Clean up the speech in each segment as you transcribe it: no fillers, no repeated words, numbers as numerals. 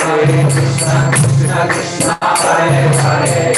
Hare Krishna, Hare Krishna, Hare Hare,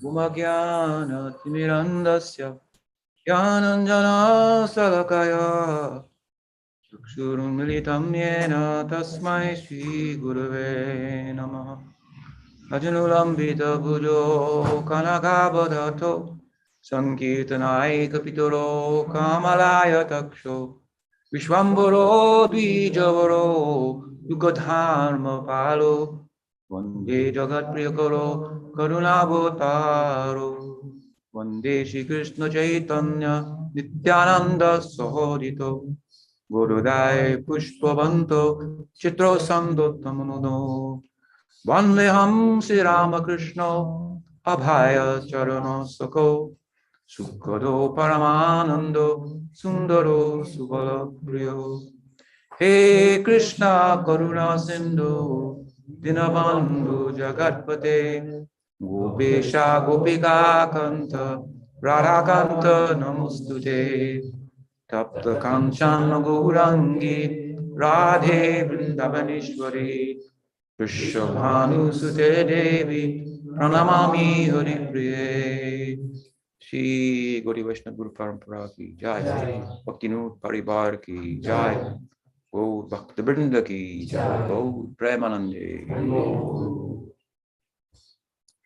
Umagyanatimirandasya Jnananjana Salakaya Chakshurunmilitam Yena Tasmai Shri Gurave Namaha Ajnulambita Bhujo Kanakabhadato Sankirtanai Kapitoro Kamalaya Taksho Vishwambaro Dvijavaro Yugadharma Palo Vande Jagat Priyakaro Karunavotaro Vande Shri Krishna Chaitanya Nityananda Sahodito Gurudai Pushpavanto Chitro Samdotamuno Vandeham Sri Ramakrishna Abhaya Charana Sako Sukhado Paramanando Sundaro Subala Priyo He Krishna Karuna Sindhu Dinabandhu Jagatpate Gopesha Gopika Kanta Radhakanta Namostute Tapta Kanchana Gaurangi Radhe Vrindavaneshwari Vrishabhanu Sute Devi Pranamami Hari Priye Shri Gauri Vaishnava Guru Parampara ki Jai Bhaktinut Parivar ki Jai Gaur Bhakta Vrinda ki Jai Gaur Premanande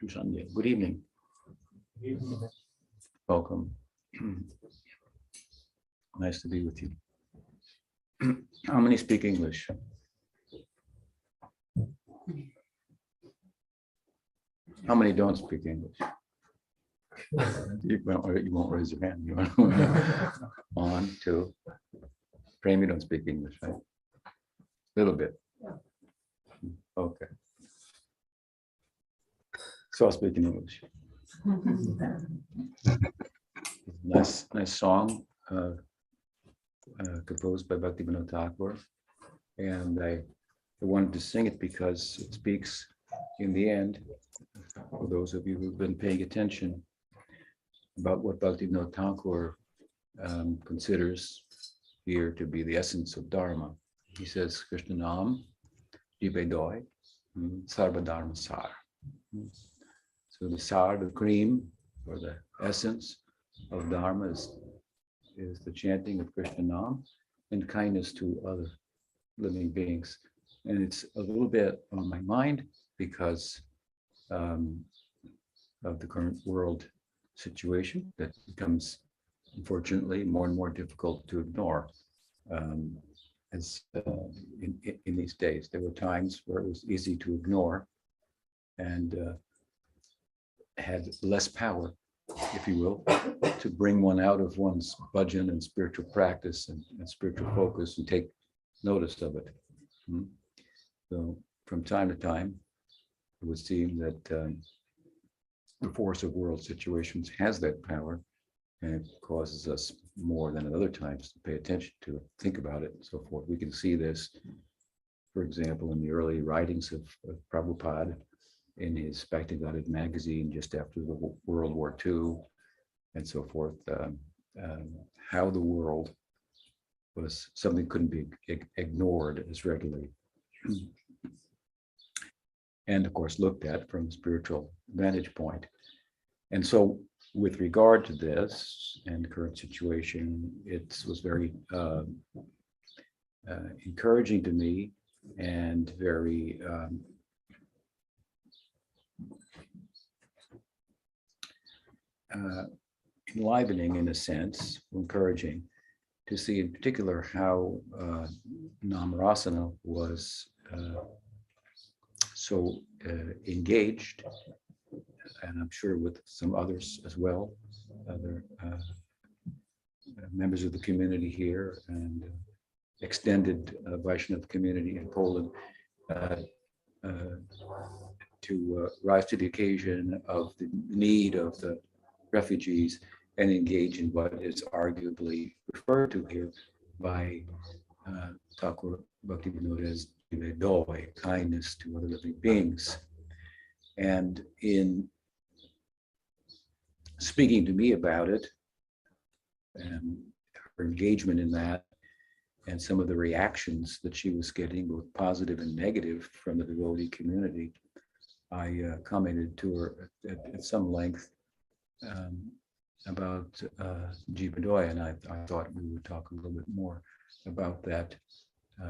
Sanjay. Good evening. Welcome. Nice to be with you. How many speak English? How many don't speak English? You won't raise your hand. You want one, two. Prem, you don't speak English, right? A little bit. Okay. So I'll speak in English. Nice song composed by Bhaktivinoda Thakur, and I wanted to sing it because it speaks, in the end, for those of you who've been paying attention, about what Bhaktivinoda Thakur considers here to be the essence of Dharma. He says, Krishna Nam, Jivedoi, Sarva Dharma Sar. So the Sar, the cream, or the essence of Dharma is the chanting of Krishna Nam and kindness to other living beings. And it's a little bit on my mind because of the current world situation that becomes, unfortunately, more and more difficult to ignore. In these days, there were times where it was easy to ignore and had less power, if you will, to bring one out of one's bhajan and spiritual practice and spiritual focus and take notice of it. So from time to time, it would seem that the force of world situations has that power, and it causes us more than at other times to pay attention to it, think about it, and so forth. We can see this, for example, in the early writings of Prabhupada in his Bhakti-Guided magazine just after the World War II, and so forth, how the world was something couldn't be ignored as readily. And of course, looked at from a spiritual vantage point. And so with regard to this and current situation, it was very encouraging to me and very enlivening in a sense, encouraging to see in particular how Namarasana was so engaged, and I'm sure with some others as well, other members of the community here and extended Vaishnava community in Poland, to rise to the occasion of the need of the refugees and engage in what is arguably referred to here by Thakur Bhaktivinoda as Daya, kindness to other living beings. And in speaking to me about it and her engagement in that and some of the reactions that she was getting, both positive and negative, from the devotee community, I commented to her at some length about Jiva, and I thought we would talk a little bit more about that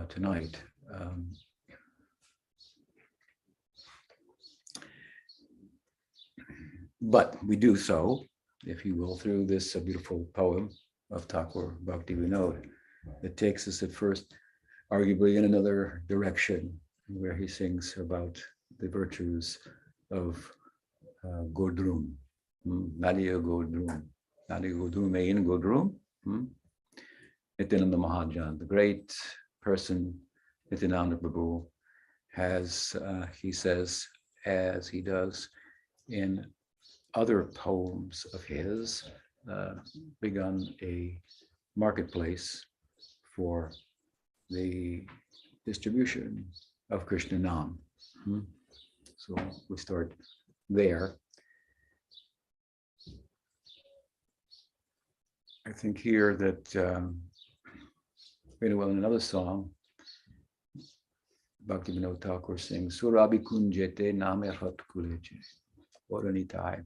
tonight. But we do so, if you will, through this beautiful poem of Thakur Bhaktivinoda that takes us at first, arguably, in another direction, where he sings about the virtues of Godrum. Nadia Godrum. Nadia Godrum, Ein Godrum. Nityananda Mahajan, the great person, Nityananda Prabhu, has, he says, as he does in other poems of his, begun a marketplace for the distribution of Krishna Nam. So we start there. I think here that, well, in another song, Bhaktivinoda Thakur sings, Surabi kunjete name hat kuleche. Oranitai.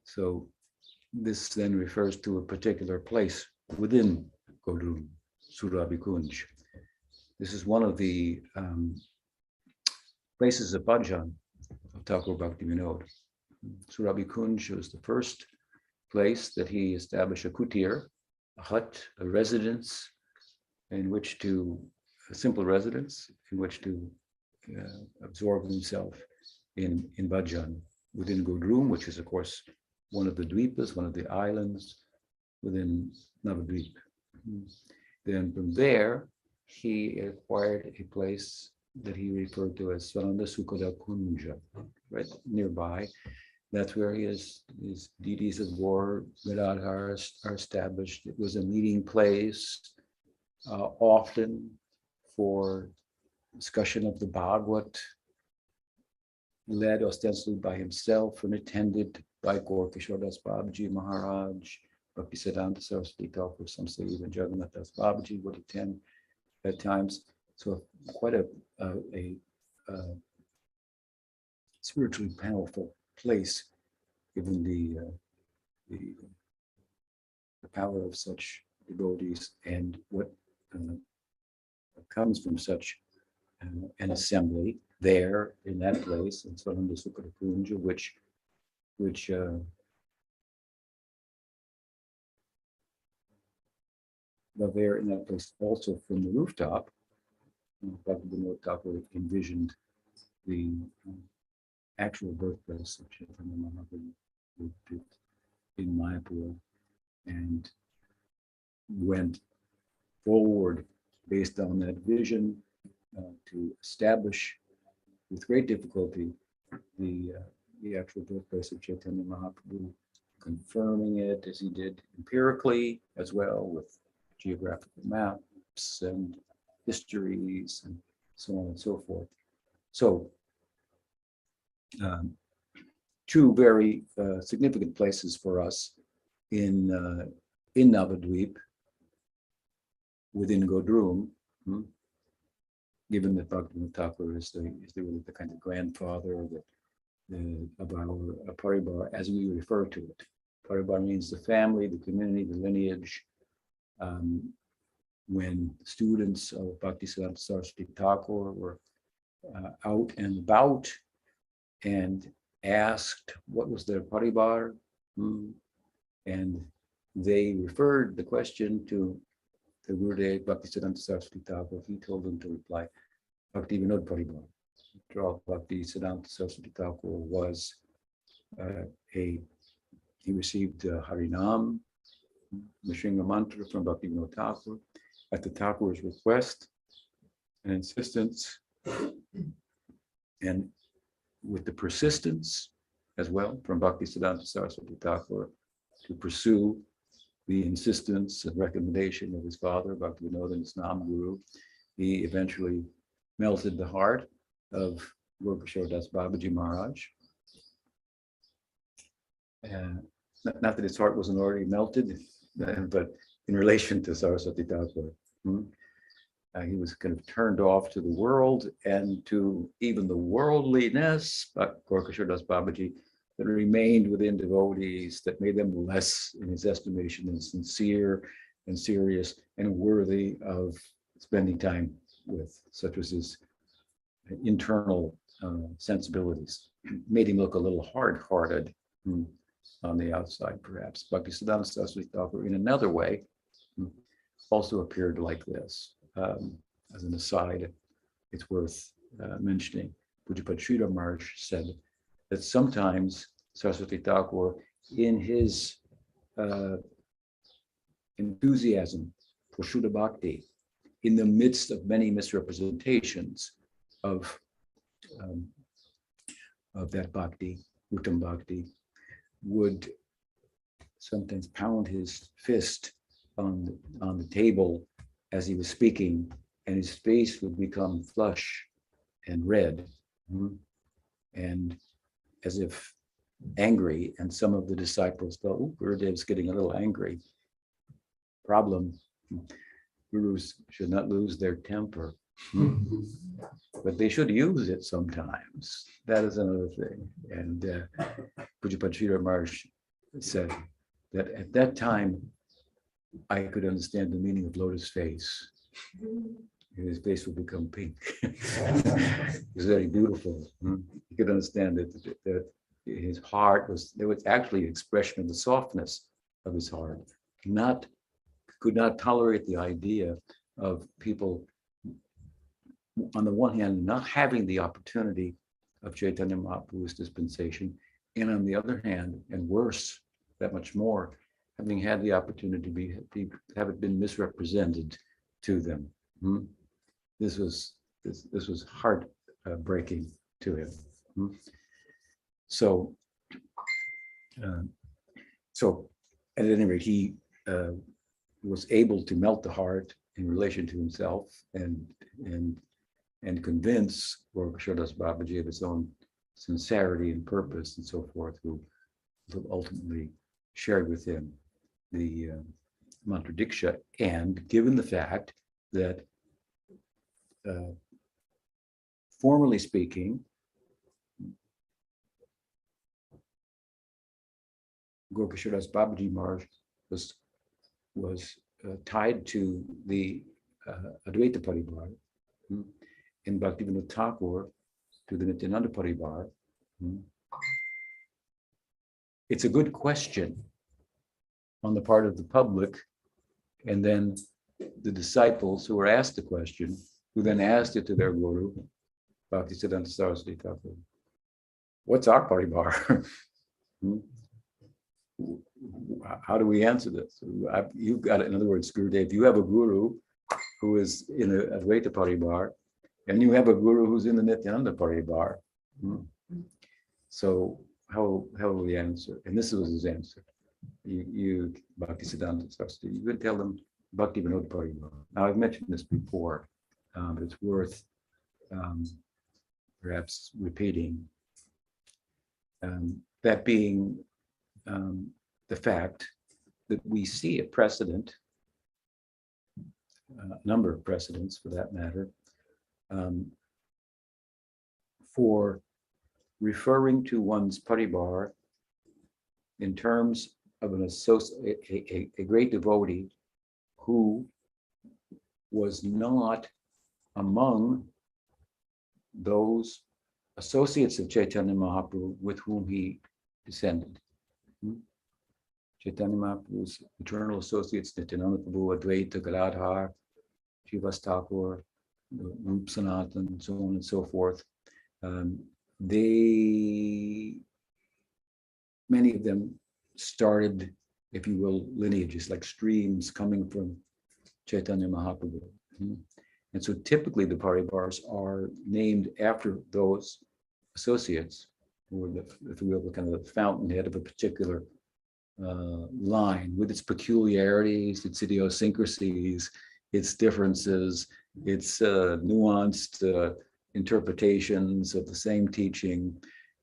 So this then refers to a particular place within Godrum, Surabi Kunj. This is one of the places of bhajan of Thakur Bhaktivinoda. Surabi Kunj was the first place that he established a kutir, a hut, a residence in which to, a simple residence, in which to absorb himself in bhajan within Godrum, which is, of course, one of the dweepas, one of the islands within Navadvip. Then from there, he acquired a place that he referred to as Svananda Sukada Kunja, right nearby. That's where his deities of war, Gadadhar, are established. It was a meeting place, often for discussion of the Bhagavad, led ostensibly by himself and attended by Gaur Kishore Das Babaji Maharaj, Bhaktisiddhanta Saraswati Thakur, some say even Jagannath Das Babaji would attend at times. So quite a spiritually powerful place, given the power of such devotees and what comes from such an assembly there in that place in Svananda Sukada Kunja, which there in that place also from the rooftop, Dr. Vinod Thakur envisioned the actual birthplace of Chaitanya Mahaprabhu in Mayapur, and went forward based on that vision to establish with great difficulty the actual birthplace of Chaitanya Mahaprabhu, confirming it as he did empirically as well with geographical maps and histories and so on and so forth. So two very significant places for us in Navadvip within Godrum, given that Bhaktivinoda Thakur is really the kind of grandfather of our Paribar, as we refer to it. Paribar means the family, the community, the lineage. When students of Bhaktisiddhanta Saraswati Thakur were out and about and asked what was their Paribar, and they referred the question to the Gurudev Bhaktisiddhanta Saraswati Thakur, he told them to reply, Bhakti Vinod Paribar. Bhaktisiddhanta Saraswati Thakur was he received Harinam, Nrsimha mantra from Bhakti Vinod Thakur at the Thakur's request and insistence, and with the persistence as well from Bhaktisiddhanta Saraswati Thakur to pursue the insistence and recommendation of his father, Bhaktivinoda, and his Nam Guru, he eventually melted the heart of Gaur Kishore Das Babaji Maharaj. Not that his heart wasn't already melted, but in relation to Saraswati Thakur, he was kind of turned off to the world and to even the worldliness, but Gaur Kishore Das Babaji, that remained within devotees, that made them less, in his estimation, than sincere and serious and worthy of spending time with, such was his internal sensibilities. Made him look a little hard-hearted on the outside, perhaps. Bhaktisiddhanta Saraswati Thakur, in another way, also appeared like this. As an aside, it's worth mentioning. Pujapad Sridhar Maharaj said that sometimes Saraswati Thakur, in his enthusiasm for Shuddha Bhakti, in the midst of many misrepresentations of that bhakti, Uttam Bhakti, would sometimes pound his fist on the table as he was speaking, and his face would become flush and red, and as if angry. And some of the disciples thought, "Oh, Gurudev's getting a little angry." Problem: gurus should not lose their temper, but they should use it sometimes. That is another thing. And Pujapad Sridhar Maharaj said that at that time, I could understand the meaning of lotus face. His face would become pink. It was very beautiful. You could understand that his heart there was actually an expression of the softness of his heart. Could not tolerate the idea of people, on the one hand, not having the opportunity of Chaitanya Mahaprabhu's dispensation, and on the other hand, and worse, that much more, having had the opportunity to have it been misrepresented to them. This was heart breaking to him. So at any rate, he was able to melt the heart in relation to himself and convince Gaurkashodas Babaji of his own sincerity and purpose and so forth, who ultimately shared with him the mantra diksha. And given the fact that, formally speaking, Gaurkashodas Babaji Maharaj was tied to the Advaita Paribar, and Bhaktivinoda Thakur to the Nityananda Paribar. It's a good question on the part of the public, and then the disciples who were asked the question, who then asked it to their guru, Bhaktisiddhanta Saraswati Thakur. What's our Paribar? How do we answer this? You've got it. In other words, Gurudev, you have a guru who is in a Advaita Paribar, and you have a guru who's in the Nityananda Paribar. So how will we answer? And this was his answer. You Bhaktisiddhanta Saraswati, you could tell them Bhakti Vinod Paribar. Now, I've mentioned this before, but it's worth perhaps repeating. That being the fact that we see a precedent, a number of precedents for that matter, for referring to one's paribar in terms of a great devotee who was not among those associates of Chaitanya Mahaprabhu with whom he descended. Chaitanya Mahaprabhu's eternal associates, Nityananda Prabhu, Advaita, Gadadhar, Srivas Thakur, Rup Sanatan, and so on and so forth. Many of them started, if you will, lineages, like streams coming from Chaitanya Mahaprabhu. And so typically the paribars are named after those associates, or if you will, the kind of the fountainhead of a particular line, with its peculiarities, its idiosyncrasies, its differences, its nuanced interpretations of the same teaching,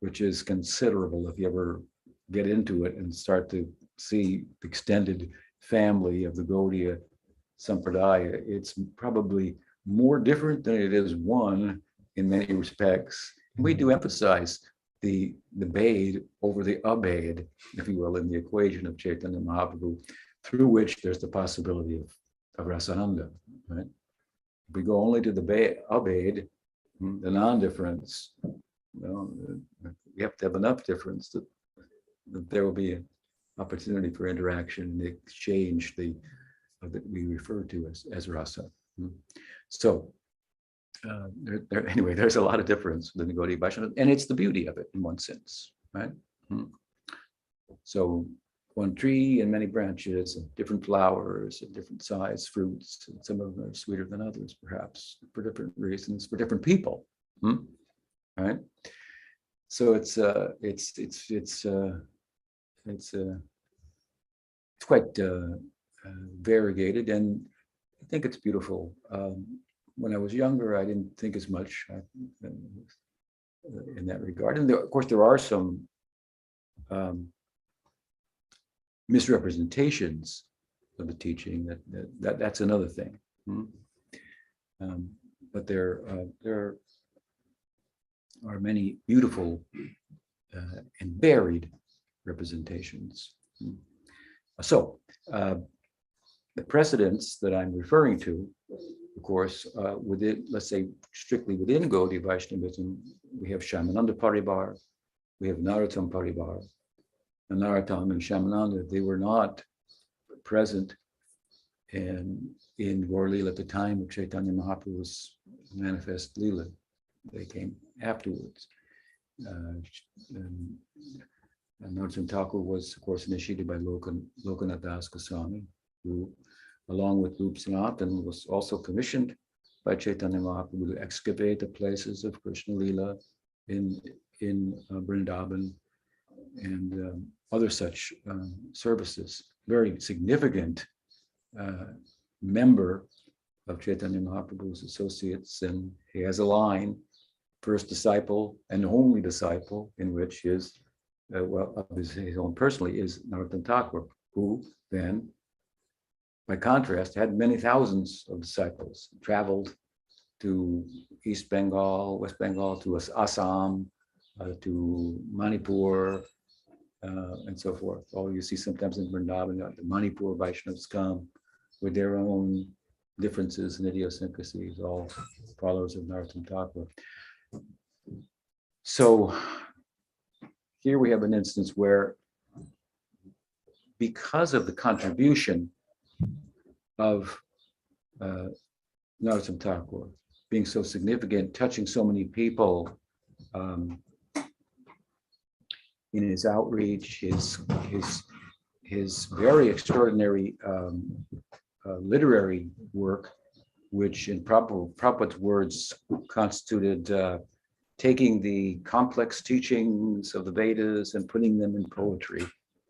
which is considerable if you ever get into it and start to see the extended family of the Gaudiya Sampradaya. It's probably more different than it is one in many respects. We do emphasize the Bade over the Abade, if you will, in the equation of Chaitanya Mahaprabhu, through which there's the possibility of Rasananda. Right? If we go only to the Abade, the non-difference, you have to have enough difference that there will be an opportunity for interaction and exchange that we refer to as rasa. So anyway, there's a lot of difference within the Gaudiya Vaishnava, and it's the beauty of it in one sense, right? So one tree and many branches and different flowers and different size fruits, and some of them are sweeter than others, perhaps for different reasons, for different people, right? So it's quite variegated, and I think it's beautiful. When I was younger, I didn't think as much in that regard. And of course, there are some misrepresentations of the teaching. That's another thing. But there are many beautiful and varied representations. So the precedents that I'm referring to, of course, within, let's say, strictly within Gaudiya Vaishnavism, we have Shyamananda Paribar, we have Narottam Paribar. And Narottam and Shyamananda, they were not present and in Gaur Leela at the time of Chaitanya Mahaprabhu's manifest Leela. They came afterwards. And Narottam Thakur was, of course, initiated by Lokanath Das Goswami, who, along with Rup Sanatan, was also commissioned by Chaitanya Mahaprabhu to excavate the places of Krishna Leela in Vrindavan and other such services. Very significant member of Chaitanya Mahaprabhu's associates, and he has a line, first disciple and only disciple, in which his own personally is Narottam Thakur, who then, by contrast, had many thousands of disciples, traveled to East Bengal, West Bengal, to Assam, to Manipur, and so forth. All you see sometimes in Vrindavan, the Manipur Vaishnavas come with their own differences and idiosyncrasies, all followers of Narottam Thakur. So here we have an instance where, because of the contribution of Narottam Thakur being so significant, touching so many people, in his outreach, his very extraordinary literary work, which in Prabhupada's words constituted taking the complex teachings of the Vedas and putting them in poetry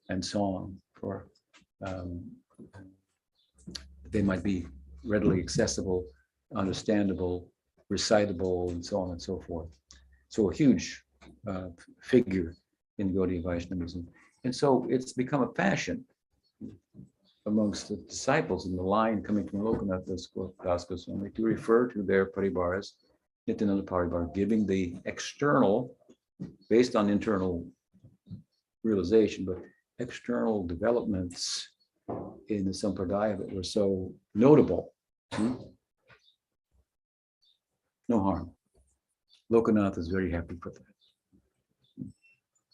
and song for they might be readily accessible, understandable, recitable, and so on and so forth. So a huge figure in Gaudiya Vaishnavism. And so it's become a fashion amongst the disciples in the line coming from Lokanath Das Goswami to refer to their paribaras, Nityananda Paribar, giving the external, based on internal realization, but external developments in the Sampradaya that were so notable. No harm. Lokanath is very happy for that.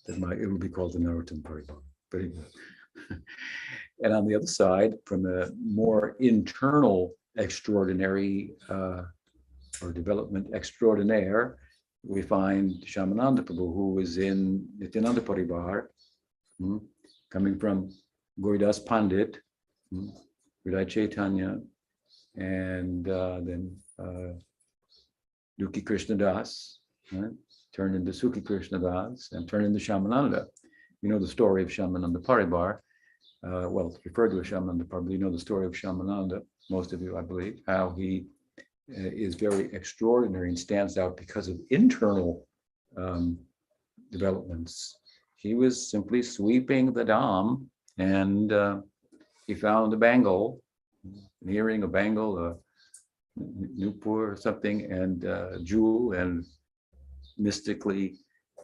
It will be called the Narottam Paribar. Very good. And on the other side, from a more internal extraordinary or development extraordinaire, we find Shyamananda Prabhu, who is in Nityananda Paribar, coming from Gauridas Pandit, Hridaya Chaitanya, and then Dukhi Krishna Das, turned into Sukhi Krishna Das, and turned into Shyamananda. You know the story of Shyamananda Paribar. Well, it's referred to as Shyamananda Paribar. You know the story of Shyamananda, most of you, I believe, how he is very extraordinary and stands out because of internal developments. He was simply sweeping the Dham, and he found a bangle, an earring, a bangle, a Nupur or something, and a jewel, and mystically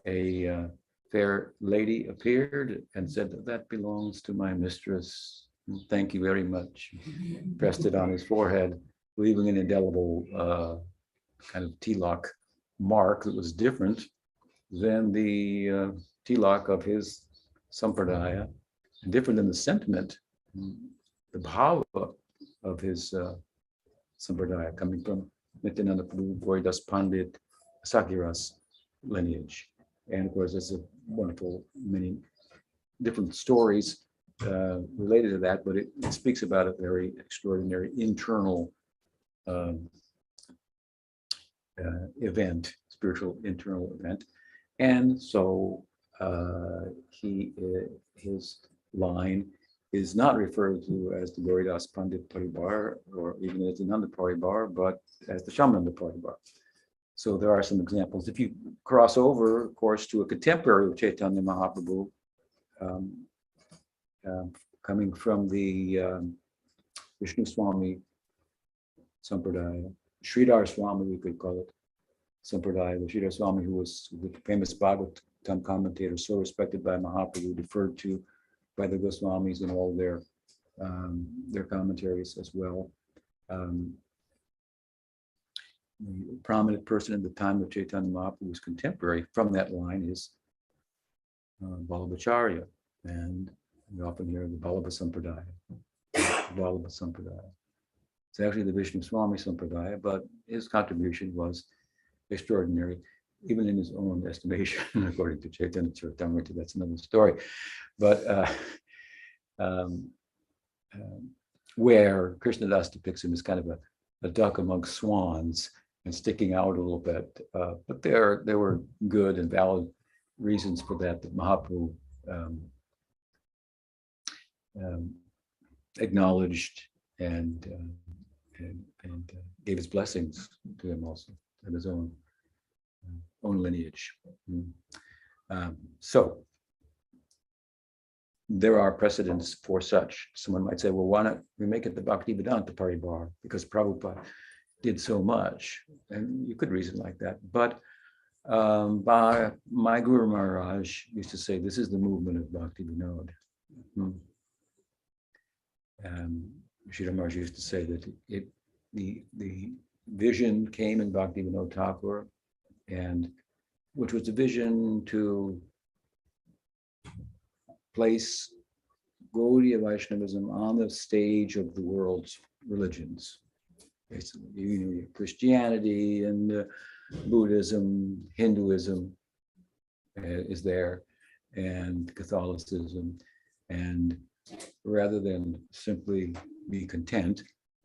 a fair lady appeared and said, "That belongs to my mistress. Thank you very much." Pressed it on his forehead, leaving an indelible kind of tilak mark that was different than the tilak of his sampradaya, and different than the sentiment, the bhava of his sampradaya, coming from Nityananda Prabhu, Gauridas Pandit, Sakyaras lineage. And of course, there's a wonderful, many different stories related to that, but it speaks about a very extraordinary internal event, spiritual internal event. And so his line is not referred to as the Gauridas Pandit Paribar or even as the Nanda Paribar, but as the Shyamananda Paribar. So there are some examples. If you cross over, of course, to a contemporary of Chaitanya Mahaprabhu, coming from the Vishnu Swami Sampradaya, Sridhar Swami, we could call it, Sampradaya, the Sridhar Swami, who was the famous Bhagavatam commentator, so respected by Mahaprabhu, deferred to by the Goswamis in all their commentaries as well. The prominent person at the time of Chaitanya Mahaprabhu's contemporary from that line is Vallabhacharya, and we often hear the Vallabha Sampradaya. Vallabha Sampradaya. It's actually the Vishnu Swami Sampradaya, but his contribution was extraordinary, even in his own estimation, according to Chaitanya Charitamrita. That's another story. But um, where Krishnadas depicts him as kind of a duck amongst swans and sticking out a little bit. But there were good and valid reasons for that Mahaprabhu acknowledged and gave his blessings to him also, of his own lineage. So there are precedents for such. Someone might say, well, why not we make it the Bhaktivedanta Paribar? Because Prabhupada did so much. And you could reason like that. But my Guru Maharaj used to say, this is the movement of Bhakti Vinod. Sridhar Maharaj used to say that the vision came in Bhakti Vinod Thakur, and which was a vision to place Gaudiya Vaishnavism on the stage of the world's religions. Basically, you know, Christianity and Buddhism, Hinduism is there, and Catholicism. And rather than simply be content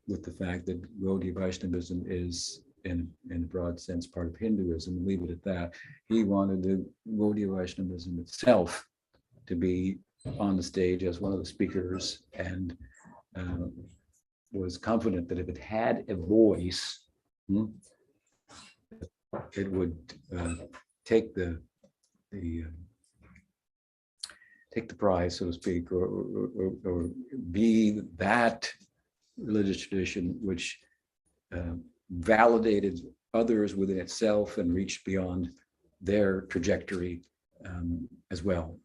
with the fact that Gaudiya Vaishnavism is, in a broad sense, part of Hinduism, and leave it at that, he wanted the Gaudiya Vaishnavism itself to be on the stage as one of the speakers, and was confident that if it had a voice, it would take the prize, so to speak, or be that religious tradition which validated others within itself and reached beyond their trajectory as well.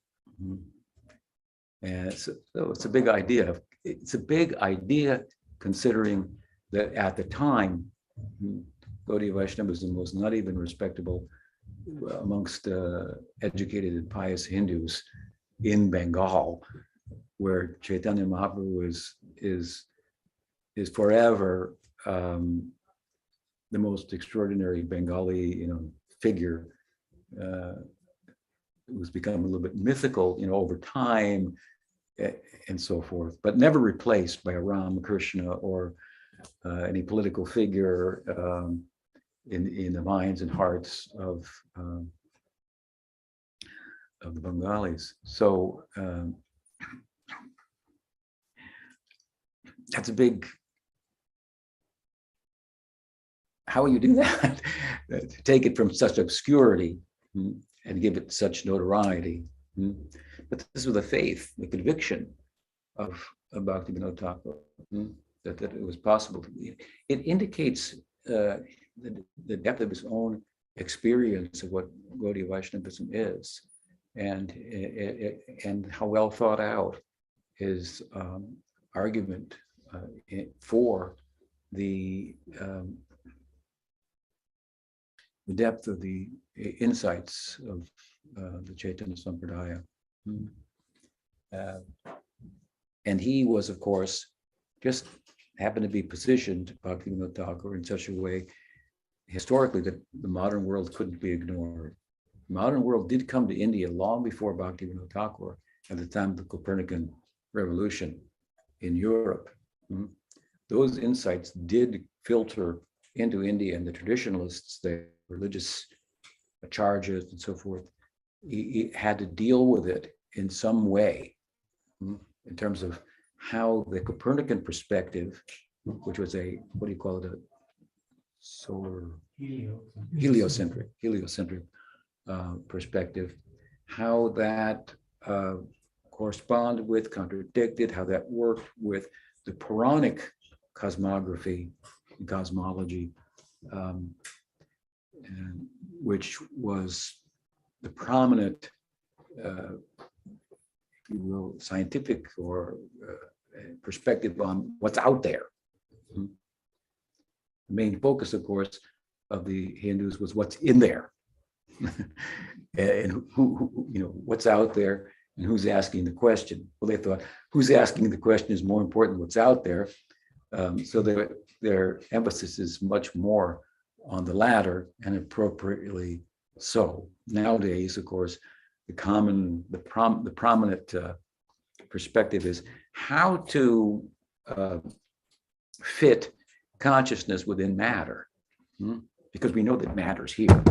And so it's a big idea. It's a big idea considering that at the time, Gaudiya Vaishnavism was not even respectable amongst educated and pious Hindus in Bengal, where Chaitanya Mahaprabhu is forever the most extraordinary Bengali, figure. It was become a little bit mythical, over time, and so forth, but never replaced by a Ramakrishna or any political figure in the minds and hearts of the Bengalis. So that's a big. How will you do that? To take it from such obscurity and give it such notoriety. But this was the faith, the conviction of Bhakti Vinod Thakur, that it was possible. It indicates the depth of his own experience of what Gaudiya Vaishnavism is, and how well thought out his argument for the depth of the insights of the Chaitanya Sampradaya. And he was, of course, just happened to be positioned, Bhaktivinoda Thakur, in such a way, historically, that the modern world couldn't be ignored. The modern world did come to India long before Bhaktivinoda Thakur, at the time of the Copernican Revolution in Europe. Those insights did filter into India, and the traditionalists, the religious charges and so forth, he had to deal with it in some way, in terms of how the Copernican perspective, which was a, what do you call it, a solar heliocentric perspective, how that corresponded with, contradicted, how that worked with the Puranic cosmography, cosmology, which was the prominent, if you will, scientific or perspective on what's out there. The main focus, of course, of the Hindus was what's in there, and who, what's out there, and who's asking the question. Well, they thought who's asking the question is more important than what's out there. So their emphasis is much more on the latter, and appropriately so. Nowadays, of course, the prominent perspective is how to fit consciousness within matter, because we know that matter's here.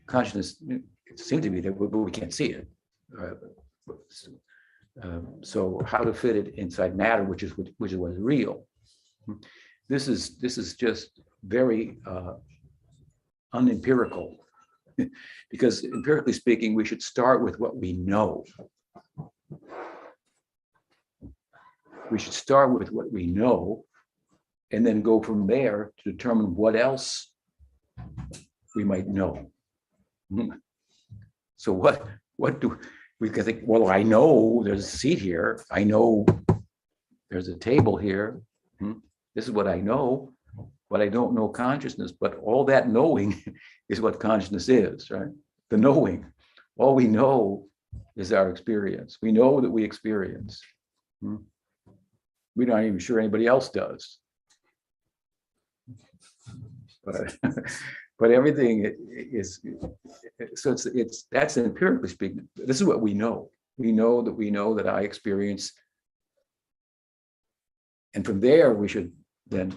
Consciousness, it seems to be there, but we can't see it. So how to fit it inside matter, which is what is real. This is just very unempirical, because empirically speaking, we should start with what we know. We should start with what we know, and then go from there to determine what else we might know. So what do we can think? Well, I know there's a seat here. I know there's a table here. This is what I know, but I don't know consciousness. But all that knowing is what consciousness is, right? The knowing. All we know is our experience. We know that we experience. We're not even sure anybody else does. But everything is, so that's empirically speaking. This is what we know. We know that I experience, and from there we should then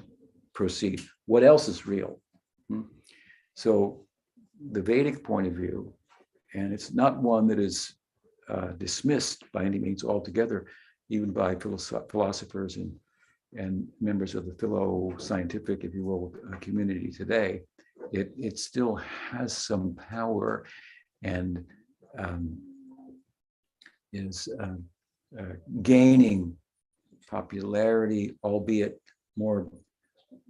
proceed. What else is real? So the Vedic point of view, and it's not one that is dismissed by any means altogether, even by philosophers and members of the philo-scientific, if you will, community today. It still has some power, and is gaining popularity, albeit more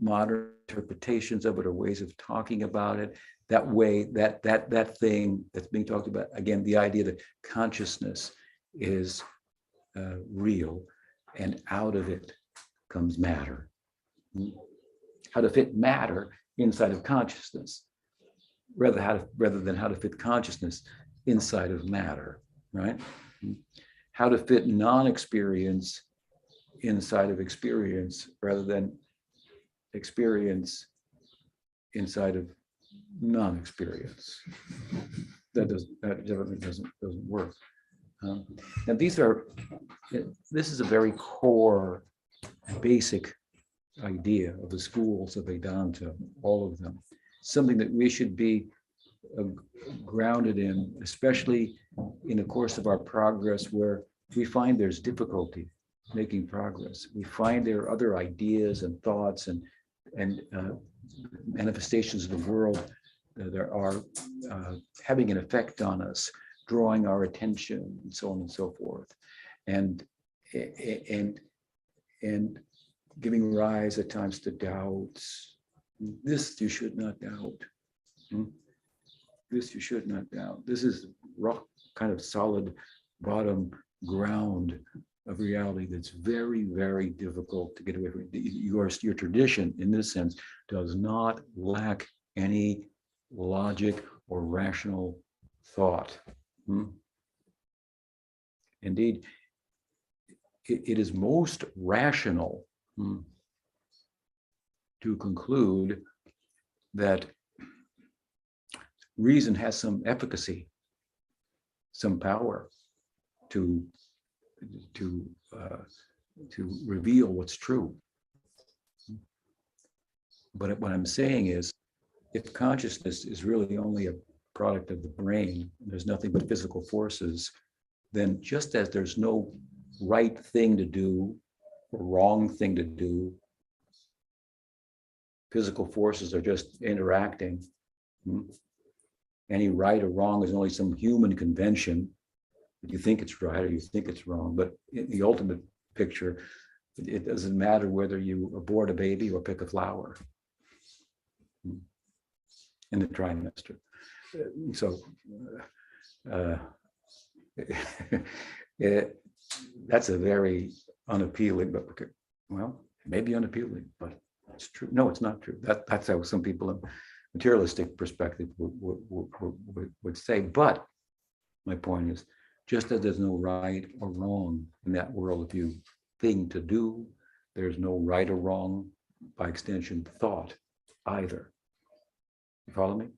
modern interpretations of it or ways of talking about it. That way, that thing that's being talked about, again, the idea that consciousness is real, and out of it comes matter. How to fit matter inside of consciousness, rather than how to fit consciousness inside of matter, right? How to fit non-experience inside of experience, rather than experience inside of non-experience. That doesn't work. Now this is a very core, basic idea of the schools of Vedanta, all of them, something that we should be grounded in, especially in the course of our progress, where we find there's difficulty making progress. We find there are other ideas and thoughts and manifestations of the world that are having an effect on us, drawing our attention, and so on and so forth, and giving rise at times to doubts. This you should not doubt. This you should not doubt. This is rock, kind of solid bottom ground of reality that's very, very difficult to get away from. Your tradition, in this sense, does not lack any logic or rational thought. Indeed, it is most rational to conclude that reason has some efficacy, some power to reveal what's true. But what I'm saying is, if consciousness is really only a product of the brain, there's nothing but physical forces, then just as there's no right thing to do or wrong thing to do, physical forces are just interacting. Any right or wrong is only some human convention. You think it's right or you think it's wrong, but in the ultimate picture, it doesn't matter whether you abort a baby or pick a flower in the trimester. So that's a very unappealing, but well, maybe unappealing, but it's true. No, it's not true. That's how some people in materialistic perspective would say. But my point is, Just as there's no right or wrong in that worldview thing to do, there's no right or wrong, by extension, thought either. You follow me?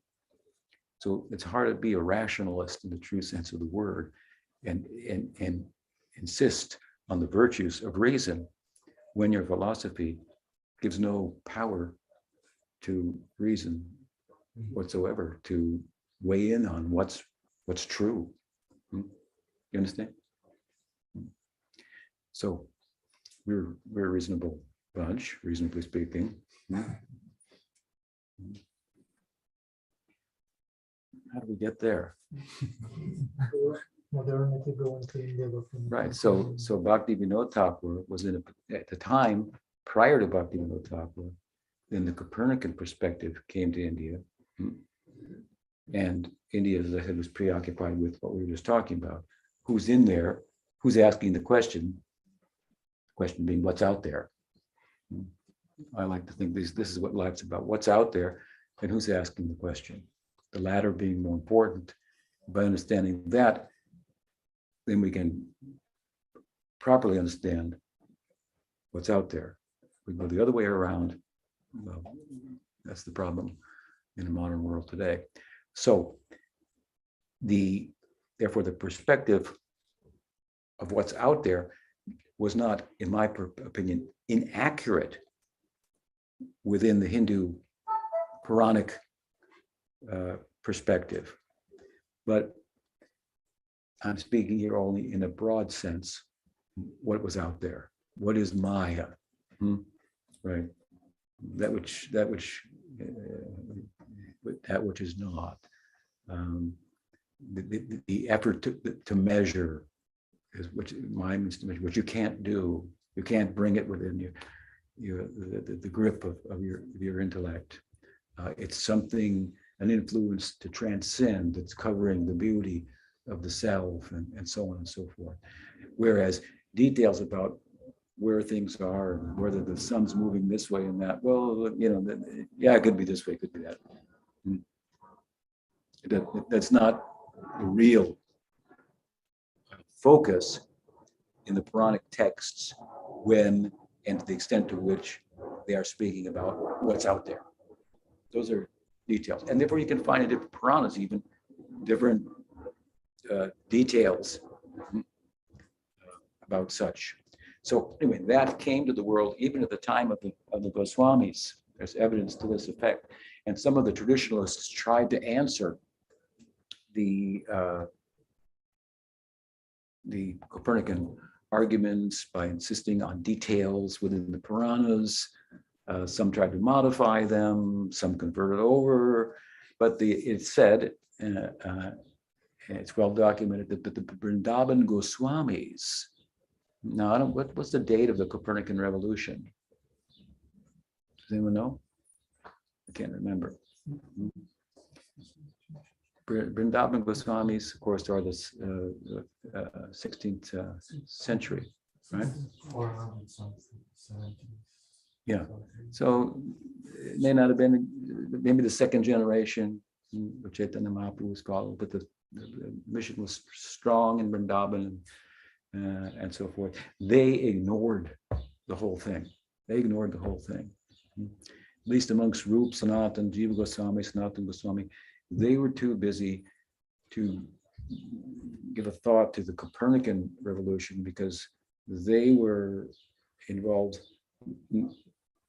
So it's hard to be a rationalist in the true sense of the word and insist on the virtues of reason when your philosophy gives no power to reason whatsoever to weigh in on what's true. You understand? So we're a reasonable bunch, reasonably speaking. How do we get there? Modernity going to India. Right. So Bhakti Vinod Thakur was at the time prior to Bhakti Vinod Thakur, then the Copernican perspective came to India. And India, as I said, was preoccupied with what we were just talking about. Who's in there? Who's asking the question? Question being, what's out there? I like to think this is what life's about. What's out there and who's asking the question? The latter being more important. By understanding that, then we can properly understand what's out there. We go the other way around. Well, that's the problem in the modern world today. So therefore the perspective of what's out there was not, in my opinion, inaccurate within the Hindu Puranic perspective. But I'm speaking here only in a broad sense, what was out there. What is Maya? Right? That which is not. The effort to measure is which Maya means to measure, which you can't do. You can't bring it within the grip of your intellect. It's something, an influence to transcend that's covering the beauty of the self and so on and so forth. Whereas details about where things are and whether the sun's moving this way and that, well, it could be this way, it could be that. That's not the real focus in the Puranic texts when and to the extent to which they are speaking about what's out there. Those are details. And therefore you can find in different Puranas even different details about such. So anyway, that came to the world even at the time of the Goswamis. There's evidence to this effect. And some of the traditionalists tried to answer the Copernican arguments by insisting on details within the Puranas. Some tried to modify them, some converted over, but it's said, it's well documented that the Vrindavan Goswamis. Now, what's the date of the Copernican revolution? Does anyone know? I can't remember. Vrindavan Goswamis, of course, are the 16th century, right? 400 something, 70. Yeah. So it may not have been maybe the second generation, what Chaitanya Mahaprabhu was called, but the mission was strong in Vrindavan and so forth. They ignored the whole thing. At least amongst Rup, Sanatan, Jiva Goswami, Sanatan Goswami, they were too busy to give a thought to the Copernican revolution because they were involved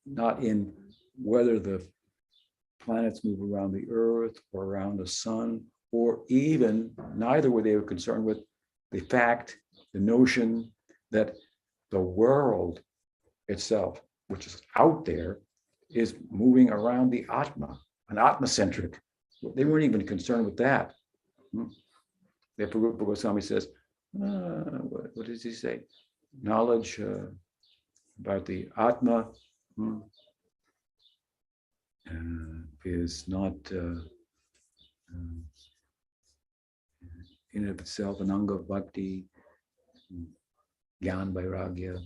not in whether the planets move around the earth or around the sun, or even neither were they concerned with the fact, the notion that the world itself, which is out there, is moving around the Atma, an Atma-centric. They weren't even concerned with that. Therefore, Rupa Goswami says, what does he say? Knowledge about the Atma is not in and of itself an anga of bhakti, Gyan Vairagya.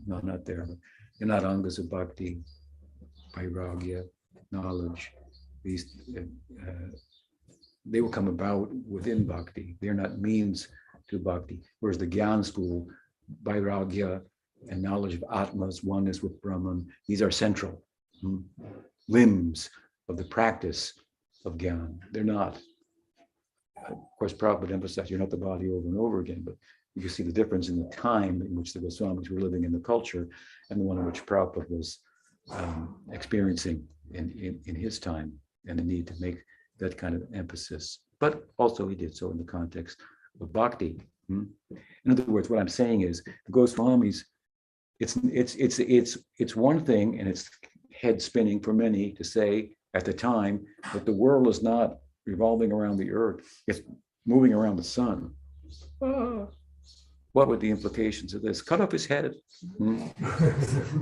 Not there. They're not angas of bhakti, Vairagya, knowledge. These they will come about within bhakti. They're not means to bhakti. Whereas the Gyan school, vairagya and knowledge of Atma's oneness with Brahman, these are central limbs of the practice of Gyan. They're not. Of course, Prabhupada emphasized you're not the body over and over again, but you can see the difference in the time in which the Goswamis were living in the culture and the one in which Prabhupada was experiencing in his time, and the need to make that kind of emphasis. But also he did so in the context of bhakti. In other words, what I'm saying is the Goswamis, it's one thing, and it's head spinning for many to say at the time that the world is not revolving around the earth, it's moving around the sun. What would the implications of this? Cut off his head.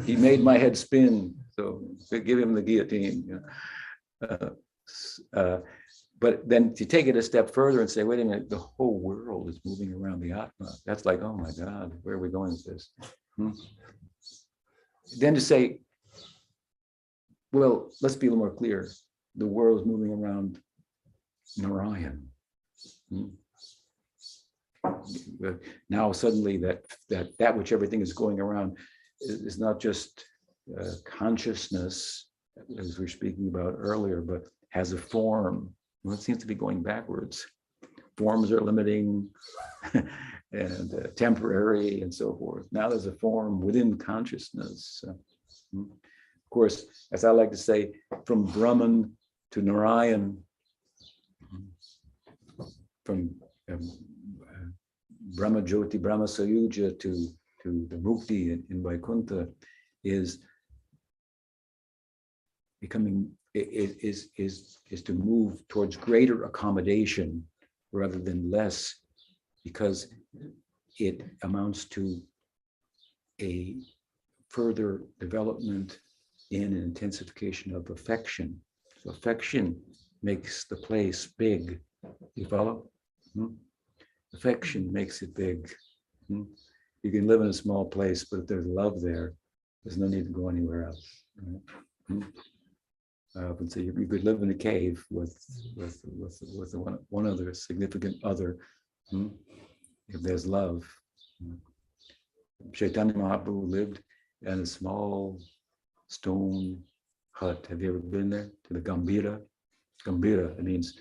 He made my head spin, so give him the guillotine. But then to take it a step further and say, wait a minute, the whole world is moving around the Atma. That's like, oh my God, where are we going with this? Then to say, well, let's be a little more clear. The world is moving around Narayan. Now suddenly that which everything is going around is not just consciousness, as we were speaking about earlier, but has a form. Well, it seems to be going backwards. Forms are limiting and temporary and so forth. Now there's a form within consciousness. Of course, as I like to say, from Brahman to Narayan, from Brahma Jyoti, Brahma Sayuja to the Mukti in Vaikuntha is becoming, is to move towards greater accommodation rather than less, because it amounts to a further development in an intensification of affection. So affection makes the place big. You follow? Affection makes it big. You can live in a small place, but if there's love there, there's no need to go anywhere else. Right? I often say you could live in a cave with one other significant other, if there's love. Chaitanya Mahaprabhu lived in a small stone hut. Have you ever been there? To the Gambira? Gambira, it means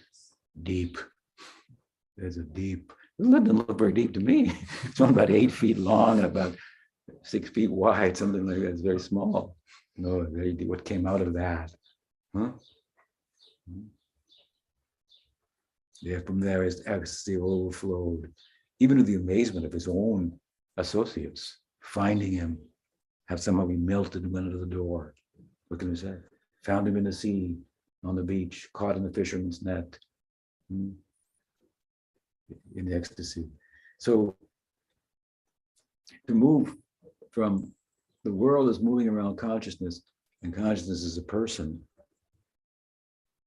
deep. There's a deep. It doesn't look very deep to me. It's only about 8 feet long and about 6 feet wide, something like that. It's very small. No, very deep. What came out of that? Yeah, from there his ecstasy overflowed, even to the amazement of his own associates, finding him, have somehow he melted and went into the door. What can we say? Found him in the sea, on the beach, caught in the fisherman's net, in ecstasy. So to move from the world is moving around consciousness, and consciousness is a person,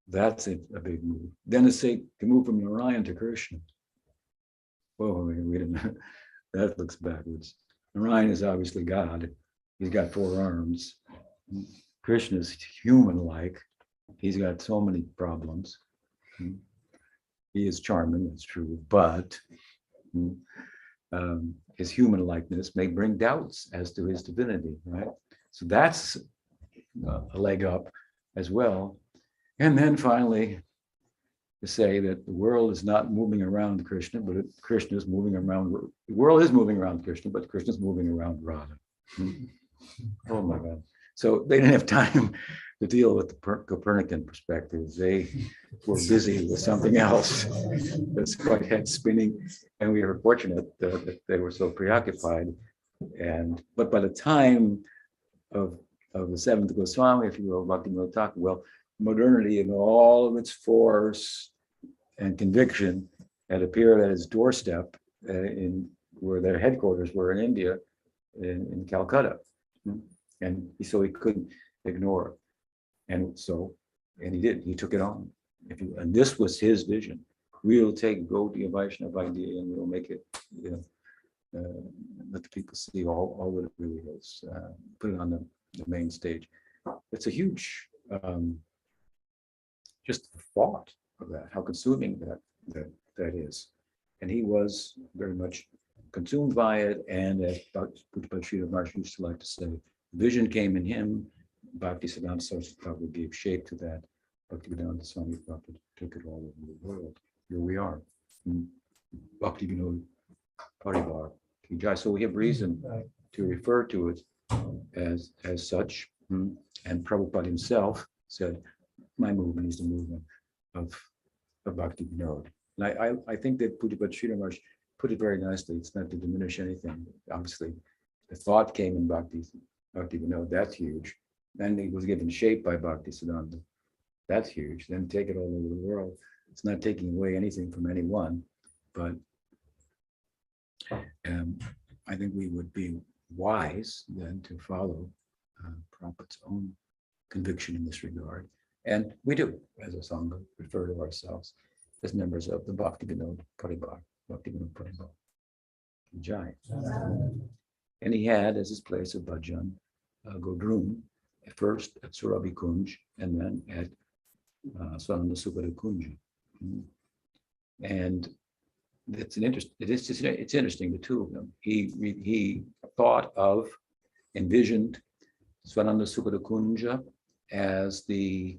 that's a big move. Then to move from Narayan to Krishna. Whoa, wait a minute. That looks backwards. Narayan is obviously God. He's got 4 arms. Krishna is human-like. He's got so many problems. He is charming, that's true, but his human likeness may bring doubts as to his divinity, right? So that's a leg up as well. And then finally, to say that the world is not moving around Krishna, but Krishna is moving around. The world is moving around Krishna, but Krishna is moving around Radha. Oh my God. So they didn't have time to deal with the Copernican perspective. They were busy with something else that's quite head spinning. And we were fortunate that they were so preoccupied. But by the time of the seventh Goswami, if you will, Bhaktivinoda Thakur, well, modernity in all of its force and conviction had appeared at his doorstep in where their headquarters were in India, in Calcutta. And so he couldn't ignore it. And he did, he took it on. And this was his vision. We'll take Gaudiya Vaishnava idea and we'll make it, let the people see all that it really is. Put it on the main stage. It's a huge, just thought of that, how consuming that is. And he was very much consumed by it. And as Sridhar Maharaj used to like to say, vision came in him. Bhaktisiddhanta Saraswati Thakur gave shape to that. Bhaktivedanta Swami Prabhupada took it all over the world. Here we are. Bhakti Vinod Parivar. So we have reason to refer to it as such. And Prabhupada himself said, my movement is the movement of Bhakti Vinod. And I think that Pujapad Sridhar Maharaj put it very nicely. It's not to diminish anything. Obviously, the thought came in Bhakti Vinod. That's huge. Then he was given shape by Bhakti Siddhanta. That's huge. Then take it all over the world. It's not taking away anything from anyone, but I think we would be wise then to follow Prabhupada's own conviction in this regard. And we do, as a Sangha, refer to ourselves as members of the Bhakti Vinod Parivar, Bhakti Vinod Parivar. Jai. And he had as his place of bhajan, Godrum, at first at Surabhi Kunj, and then at Swananda Sukara Kunj. And it's interesting, the two of them. He thought of, envisioned Swananda Sukara Kunja as the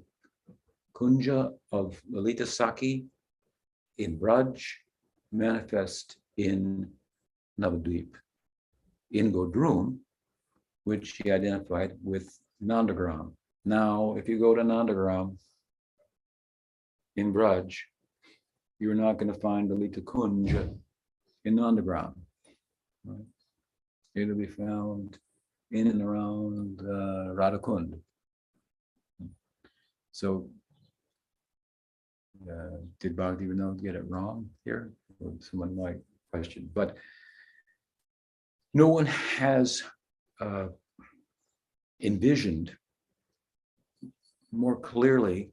Kunja of Lalita Saki in Braj, manifest in Navadvip. In Godrum, which he identified with Nandagram. Now, if you go to Nandagram in Braj, you're not going to find Lalita Kunja in Nandagram. Right? It'll be found in and around Radhakund. So, did Bhakti Vinod get it wrong here? Or someone might question, but no one has envisioned more clearly,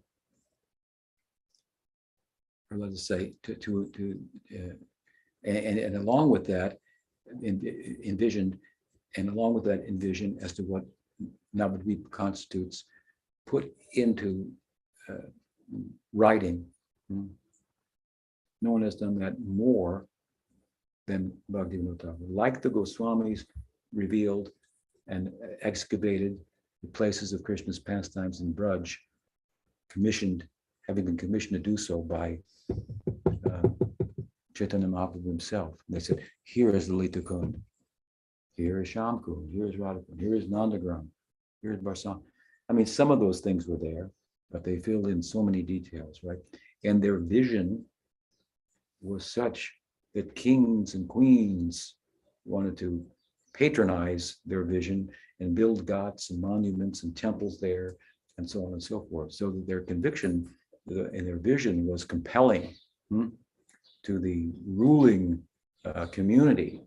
or let us say, and along with that, envisioned, and along with that, envision as to what Navadvip constitutes, put into writing. No one has done that more than Bhaktivinoda Thakur. Like the Goswamis revealed and excavated the places of Krishna's pastimes in Braj, having been commissioned to do so by Chaitanya Mahaprabhu himself. And they said, here is Lalita Kund, here is Shamkund, here is Radhakund, here is Nandagram, here is Barsam. I mean, some of those things were there, but they filled in so many details, right? And their vision was such that kings and queens wanted to patronize their vision and build ghats and monuments and temples there and so on and so forth. So that their conviction and their vision was compelling to the ruling community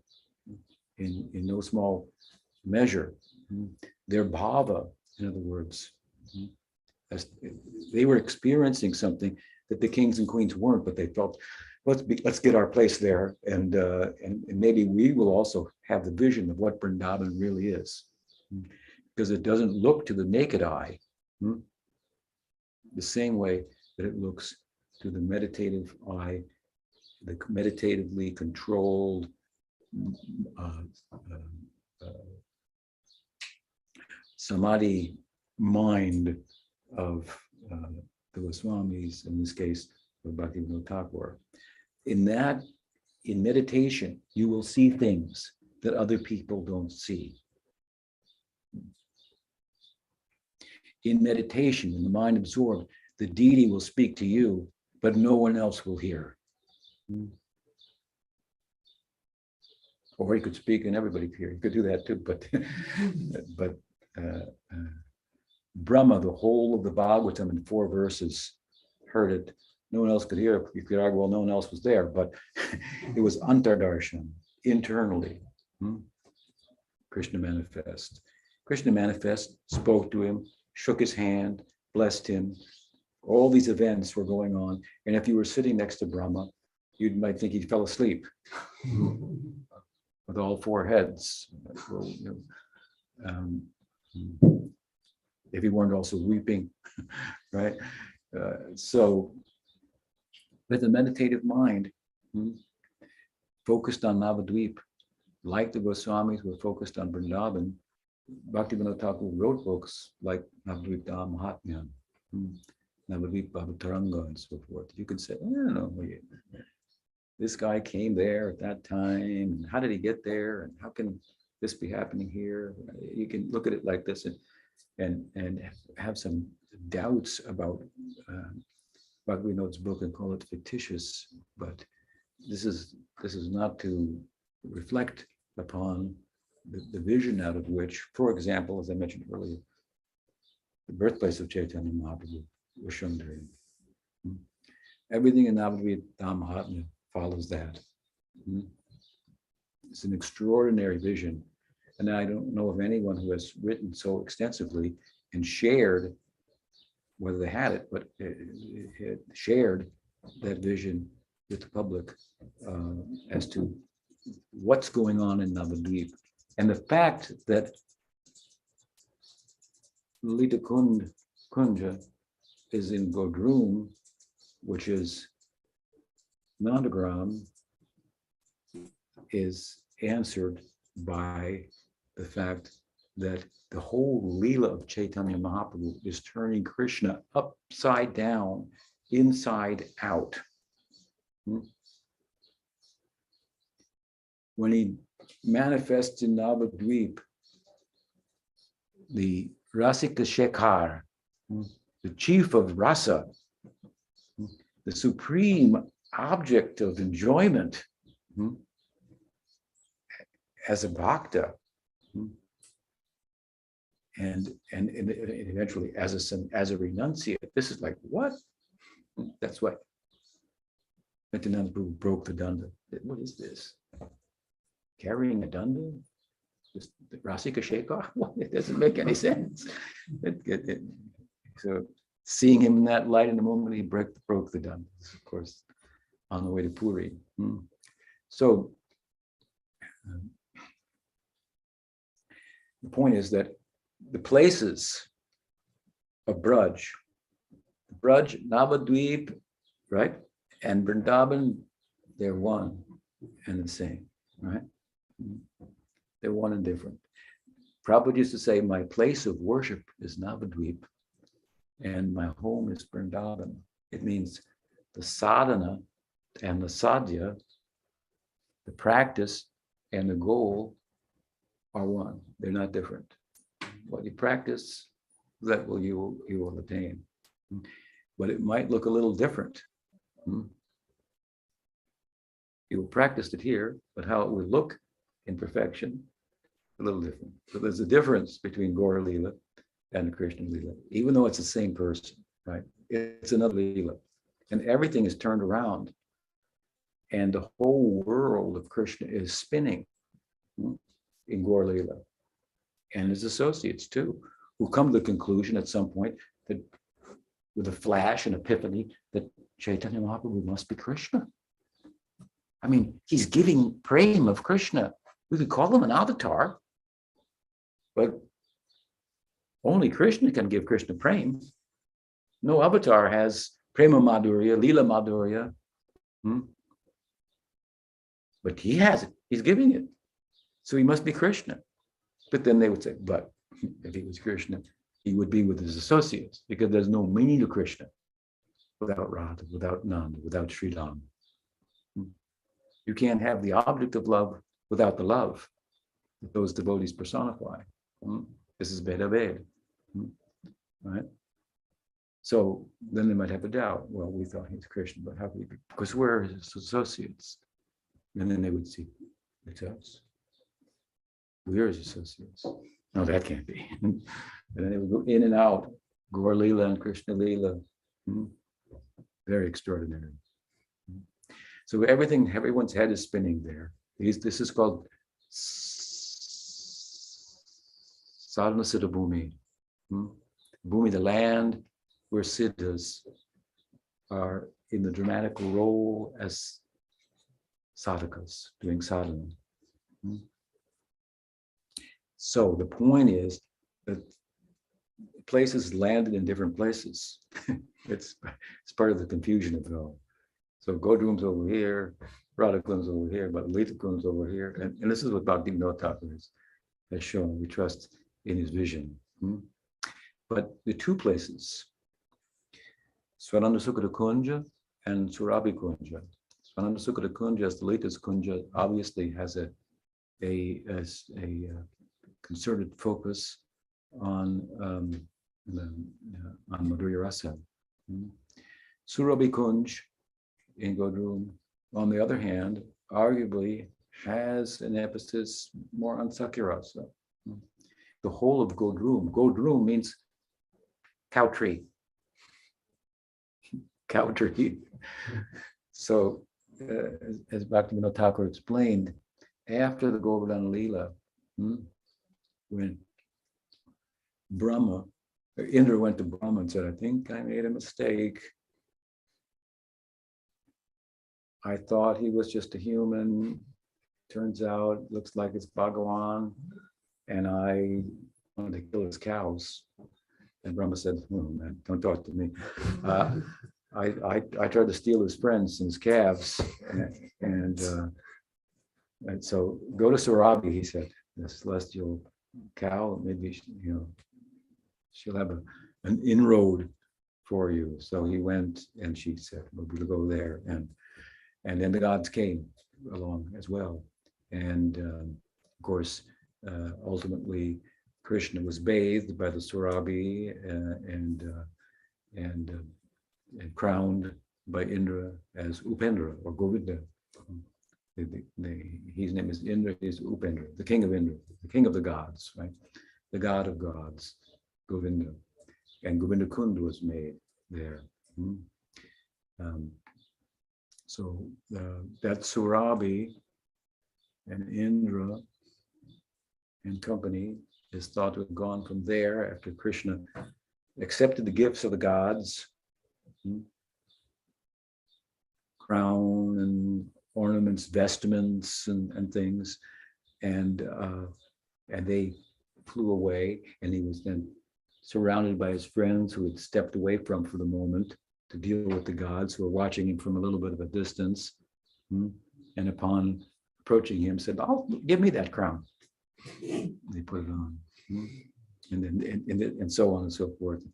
in no small measure. Their bhava, in other words, as they were experiencing something that the kings and queens weren't, but they felt, let's get our place there, and maybe we will also have the vision of what Vrindavan really is, because it doesn't look to the naked eye the same way that it looks to the meditative eye, the meditatively controlled samadhi mind of the Goswamis, in this case, of Bhaktivinoda Thakur. In meditation, you will see things that other people don't see. In meditation, in the mind absorbed, the deity will speak to you, but no one else will hear. Or he could speak and everybody could hear. He could do that too, but Brahma, the whole of the Bhagavatam in 4 verses, heard it. No one else could hear it. You could argue, well, no one else was there, but it was antardarshan, internally. Krishna manifest. Krishna manifest, spoke to him, shook his hand, blessed him. All these events were going on. And if you were sitting next to Brahma, you might think he fell asleep with all 4 heads. If he weren't also weeping, right? So with a meditative mind, focused on Navadvip, like the Goswamis were focused on Vrindavan. Bhaktivinoda Thakur wrote books like Navadvip Dham Mahatmya, Navadvip Bhavataranga, and so forth. You could say, I don't know, this guy came there at that time, and how did he get there, and how can this be happening here? You can look at it like this and have some doubts about Bhaktivinoda's book and call it fictitious, but this is not to reflect upon the vision out of which, for example, as I mentioned earlier, the birthplace of Chaitanya Mahaprabhu was shown to him. Everything in Navadvip Dham Mahatmya follows that. It's an extraordinary vision. And I don't know of anyone who has written so extensively and shared, whether they had it, but it shared that vision with the public as to what's going on in Navadvip. And the fact that Lalita Kunja is in Godrum, which is Nandagram, is answered by the fact that the whole Leela of Chaitanya Mahaprabhu is turning Krishna upside down, inside out. When he manifests in Navadvip, the Rasika Shekhar, the chief of rasa, the supreme object of enjoyment, as a bhakta, and eventually as a renunciate. This is like, what? That's what Nityananda Prabhu broke the danda. What is this? Carrying a danda? Just the Rasika Shekhar? It doesn't make any sense. So seeing him in that light in the moment, he broke the danda. Of course, on the way to Puri. So the point is that the places of Braj, Navadvip, right, and Vrindavan, they're one and the same, right? They're one and different. Prabhupada used to say, my place of worship is Navadvip, and my home is Vrindavan. It means the sadhana and the sadhya, the practice and the goal are one. They're not different. What you practice, that will you will attain. But it might look a little different. You practiced it here, but how it will look in perfection, a little different. So there's a difference between Gaura Leela and Krishna Leela, even though it's the same person, right? It's another Leela. And everything is turned around. And the whole world of Krishna is spinning in Gaura Leela. And his associates too, who come to the conclusion at some point that with a flash, an epiphany, that Chaitanya Mahaprabhu must be Krishna. I mean, he's giving prema of Krishna. We could call him an avatar, but only Krishna can give Krishna prema. No avatar has prema madhurya, lila madhurya. But he has it. He's giving it. So he must be Krishna. But then they would say, but if he was Krishna, he would be with his associates, because there's no meaning to Krishna without Radha, without Nanda, without Sri Ram. You can't have the object of love without the love that those devotees personify. This is Veda Ved. Right? So then they might have a doubt. Well, we thought he's Krishna, but how could he be? Because we're his associates. And then they would see, it's us. We're his associates. No, that can't be. And then they would go in and out, Gaura Leela and Krishna Leela. Very extraordinary. So everyone's head is spinning there. This is called Sadhana Siddha Bhumi. Bhumi, the land where siddhas are in the dramatical role as sadhakas, doing sadhana. So the point is that places landed in different places. It's part of the confusion of it all. So Godrum's over here, Radhakun's over here, but Litakun's over here. And this is what Bhaktivinoda Thakur has shown. We trust in his vision. But the two places, Swananda Sukata Kunja and Surabhi Kunja. Swananda Sukata Kunja, as the latest Kunja, obviously has a concerted focus on Madhurya Rasa. Surabhi Kunj in Godrum, on the other hand, arguably has an emphasis more on Sakyarasa. The whole of Godrum means cow tree. Cow tree. So, as Bhaktivinoda Thakur explained, after the Govardhana Leela, when Indra went to Brahma and said, I think I made a mistake. I thought he was just a human. Turns out, looks like it's Bhagavan. And I wanted to kill his cows. And Brahma said, man, don't talk to me. I tried to steal his friends and his calves. And so go to Surabhi, he said, the celestial cow, maybe, she'll have an inroad for you. So he went and she said, well, we'll go there. And then the gods came along as well. And of course, ultimately, Krishna was bathed by the Surabhi and crowned by Indra as Upendra or Govinda. His name is Indra, he's Upendra, the king of Indra, the king of the gods, right? The god of gods, Govinda. And Govinda Kund was made there. So that Surabhi and Indra and company is thought to have gone from there after Krishna accepted the gifts of the gods, crown and ornaments, vestments and things, and they flew away, and he was then surrounded by his friends who had stepped away for the moment to deal with the gods who were watching him from a little bit of a distance, and upon approaching him said, "Oh, give me that crown." They put it on, and then and so on and so forth,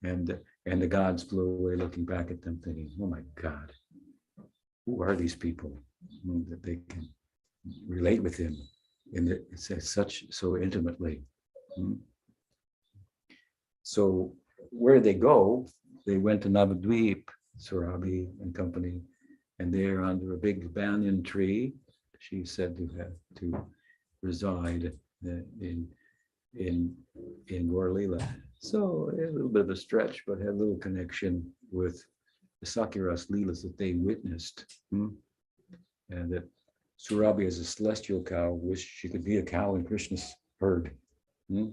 and the gods flew away, looking back at them, thinking, "Oh my God, who are these people that they can relate with him in so intimately?" So where they go, they went to Navadvip, Surabhi and company, and there under a big banyan tree, she's said to have to reside in Gaur Leela. So a little bit of a stretch, but had a little connection with the Sakyaras Leelas that they witnessed. And that Surabhi as a celestial cow wished she could be a cow in Krishna's herd. They're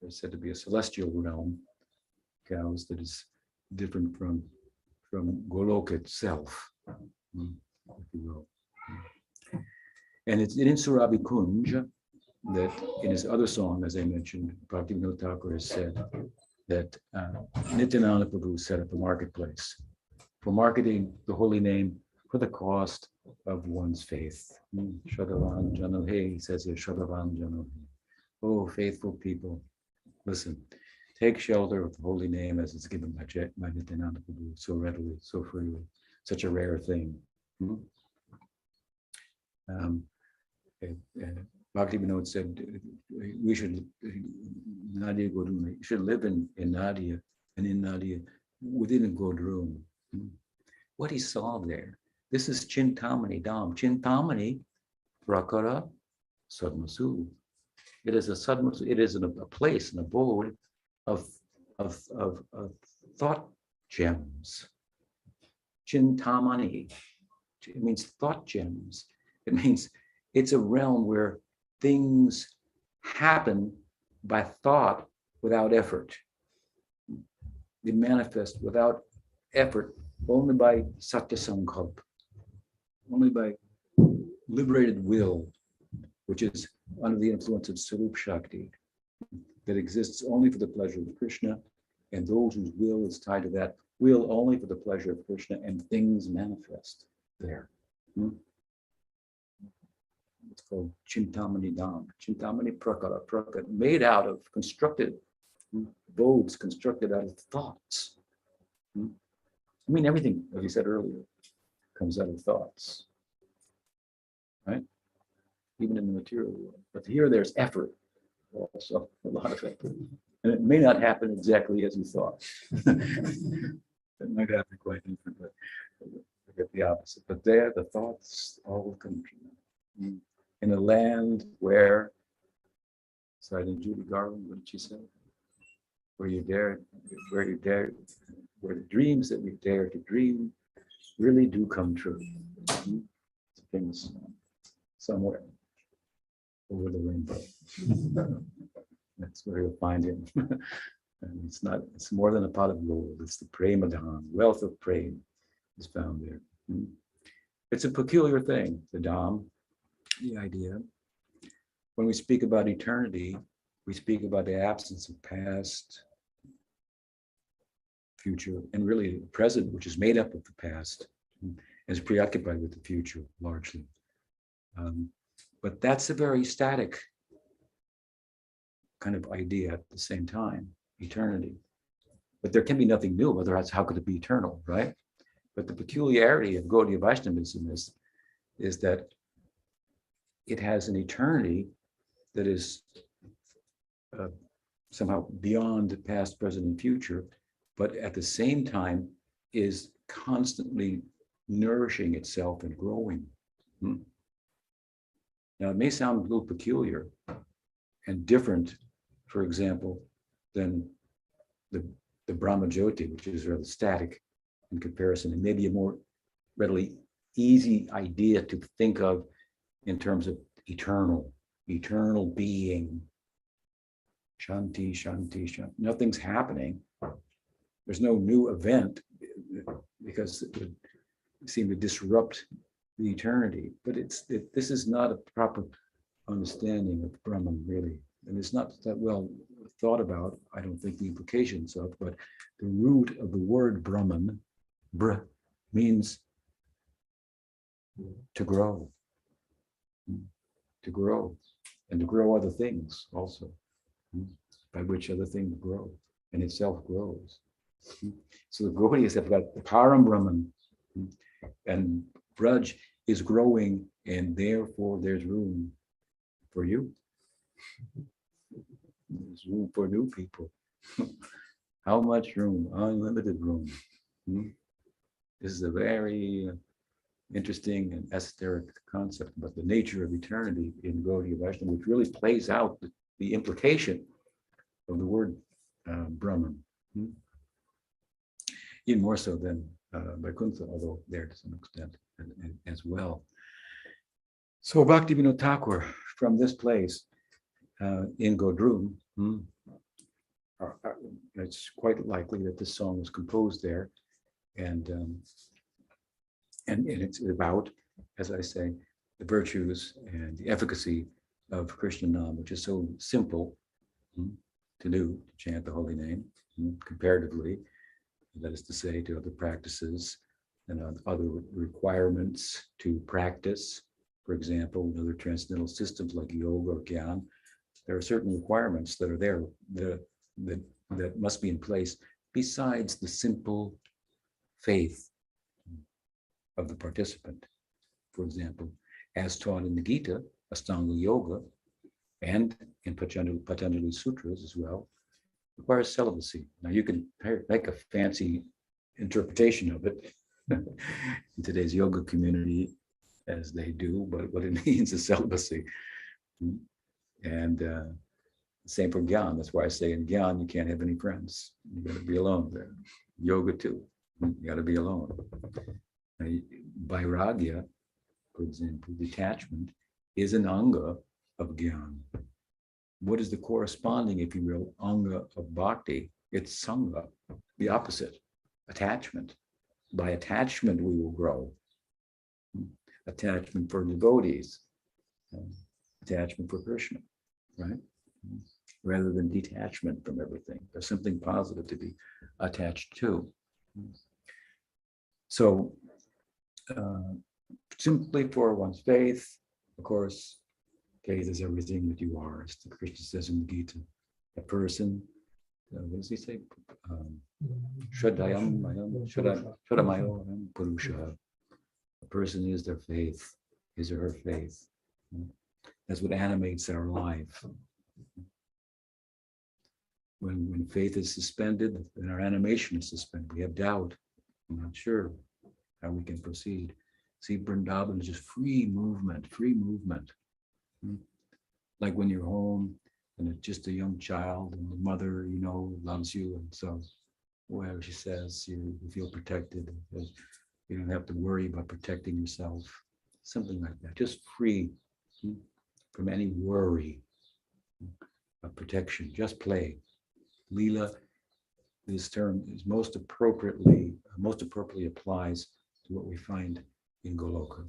said to be a celestial realm, cows that is different from Golok itself, if you will. And it's in Surabhi Kunj that in his other song, as I mentioned, Bhaktivinoda Thakur has said that Nityananda Prabhu set up a marketplace for marketing the holy name for the cost of one's faith. Shadavan Jano He, he says here, Shadavan Jano He. Oh, faithful people, listen, take shelter of the holy name as it's given by Nityananda Prabhu so readily, so freely, such a rare thing. Bhaktivinoda said we should, Nadia Godruna, you should live in Nadia and in Nadia within a Godrun. What he saw there, this is Chintamani Dham. Chintamani Prakara Sadmasu. It is a Sadmasu, it is a place, an abode of thought gems. Chintamani, it means thought gems. It means it's a realm where things happen by thought without effort. They manifest without effort, only by satya sankalp, only by liberated will, which is under the influence of Sarup Shakti, that exists only for the pleasure of Krishna And those whose will is tied to that will only for the pleasure of Krishna, and things manifest there. It's called Chintamani Dham, Chintamani Prakara, made out of constructed abodes, constructed out of thoughts. I mean, everything, as you said earlier, comes out of thoughts, right? Even in the material world. But here there's effort, also a lot of effort. And it may not happen exactly as you thought. It might happen quite different, but I get the opposite. But there, the thoughts all come true. In a land where, citing Judy Garland, what did she say? Where the dreams that we dare to dream really do come true. Things somewhere over the rainbow. That's where you'll find him. And it's more than a pot of gold. It's the prema dham, wealth of prema is found there. It's a peculiar thing, the dham, the idea. When we speak about eternity, we speak about the absence of past, future, and really the present, which is made up of the past and is preoccupied with the future largely. But that's a very static kind of idea at the same time, eternity. But there can be nothing new, otherwise how could it be eternal, right? But the peculiarity of Gaudiya Vaishnavism is that it has an eternity that is somehow beyond the past, present, and future, but at the same time is constantly nourishing itself and growing. Now, it may sound a little peculiar and different, for example, than the Brahma Jyoti, which is rather static in comparison, and maybe a more readily easy idea to think of in terms of eternal being. Shanti, Shanti, Shanti. Nothing's happening. There's no new event because it would seem to disrupt the eternity. But this is not a proper understanding of Brahman, really. And it's not that well thought about, I don't think, the implications of, but the root of the word Brahman, br, means to grow. To grow. And to grow other things also, by which other things grow, and itself grows. So the Gaudiyas have got the Param Brahman, and Braj is growing, and therefore there's room for you. There's room for new people. How much room? Unlimited room. This is a very interesting and esoteric concept about the nature of eternity in Gaudiya Vaishnava, which really plays out the implication of the word Brahman. Even more so than Vaikuntha, although there to some extent as well. So Bhaktivinoda Thakur, from this place in Godrum, it's quite likely that this song was composed there, and it's about, as I say, the virtues and the efficacy of Krishna Nam, which is so simple to do, to chant the holy name, comparatively, that is to say, to other practices and other requirements to practice. For example, in other transcendental systems like yoga or Gyan, there are certain requirements that are there that must be in place besides the simple faith of the participant. For example, as taught in the Gita, Astanga Yoga, and in Patanjali Sutras as well, requires celibacy. Now you can make a fancy interpretation of it in today's yoga community as they do, but what it means is celibacy. And same for Gyan. That's why I say in Gyan, you can't have any friends. You got to be alone there. Yoga too, you got to be alone. Vairagya, for example, detachment, is an anga of Gyan. What is the corresponding, if you will, anga of bhakti? It's sangha, the opposite, attachment. By attachment, we will grow. Attachment for devotees, attachment for Krishna, right? rather than detachment from everything. There's something positive to be attached to. So simply for one's faith, of course, faith is everything that you are, as the Krishna says in the Gita. A person, what does he say? Shradayam Purusha. A person is their faith, his or her faith. That's what animates our life. When faith is suspended, then our animation is suspended. We have doubt. I'm not sure how we can proceed. See, Vrindavan is just free movement, free movement. Like when you're home and it's just a young child and the mother, loves you. And so whatever she says, you feel protected. You don't have to worry about protecting yourself. Something like that, just free from any worry of protection, just play. Leela, this term is most appropriately applies to what we find in Goloka,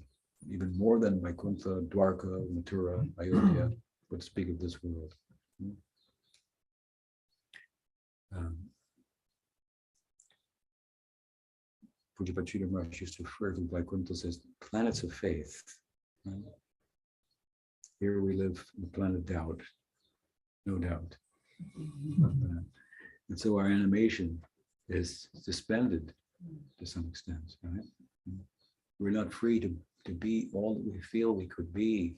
even more than Vaikuntha, Dwarka, Mathura, Ayodhya would speak of this world. Pujapachita Maharaj used to refer to Vaikuntha as planets of faith. Right? Here we live on the planet of doubt, no doubt. And so our animation is suspended to some extent, right? We're not free to be all that we feel we could be.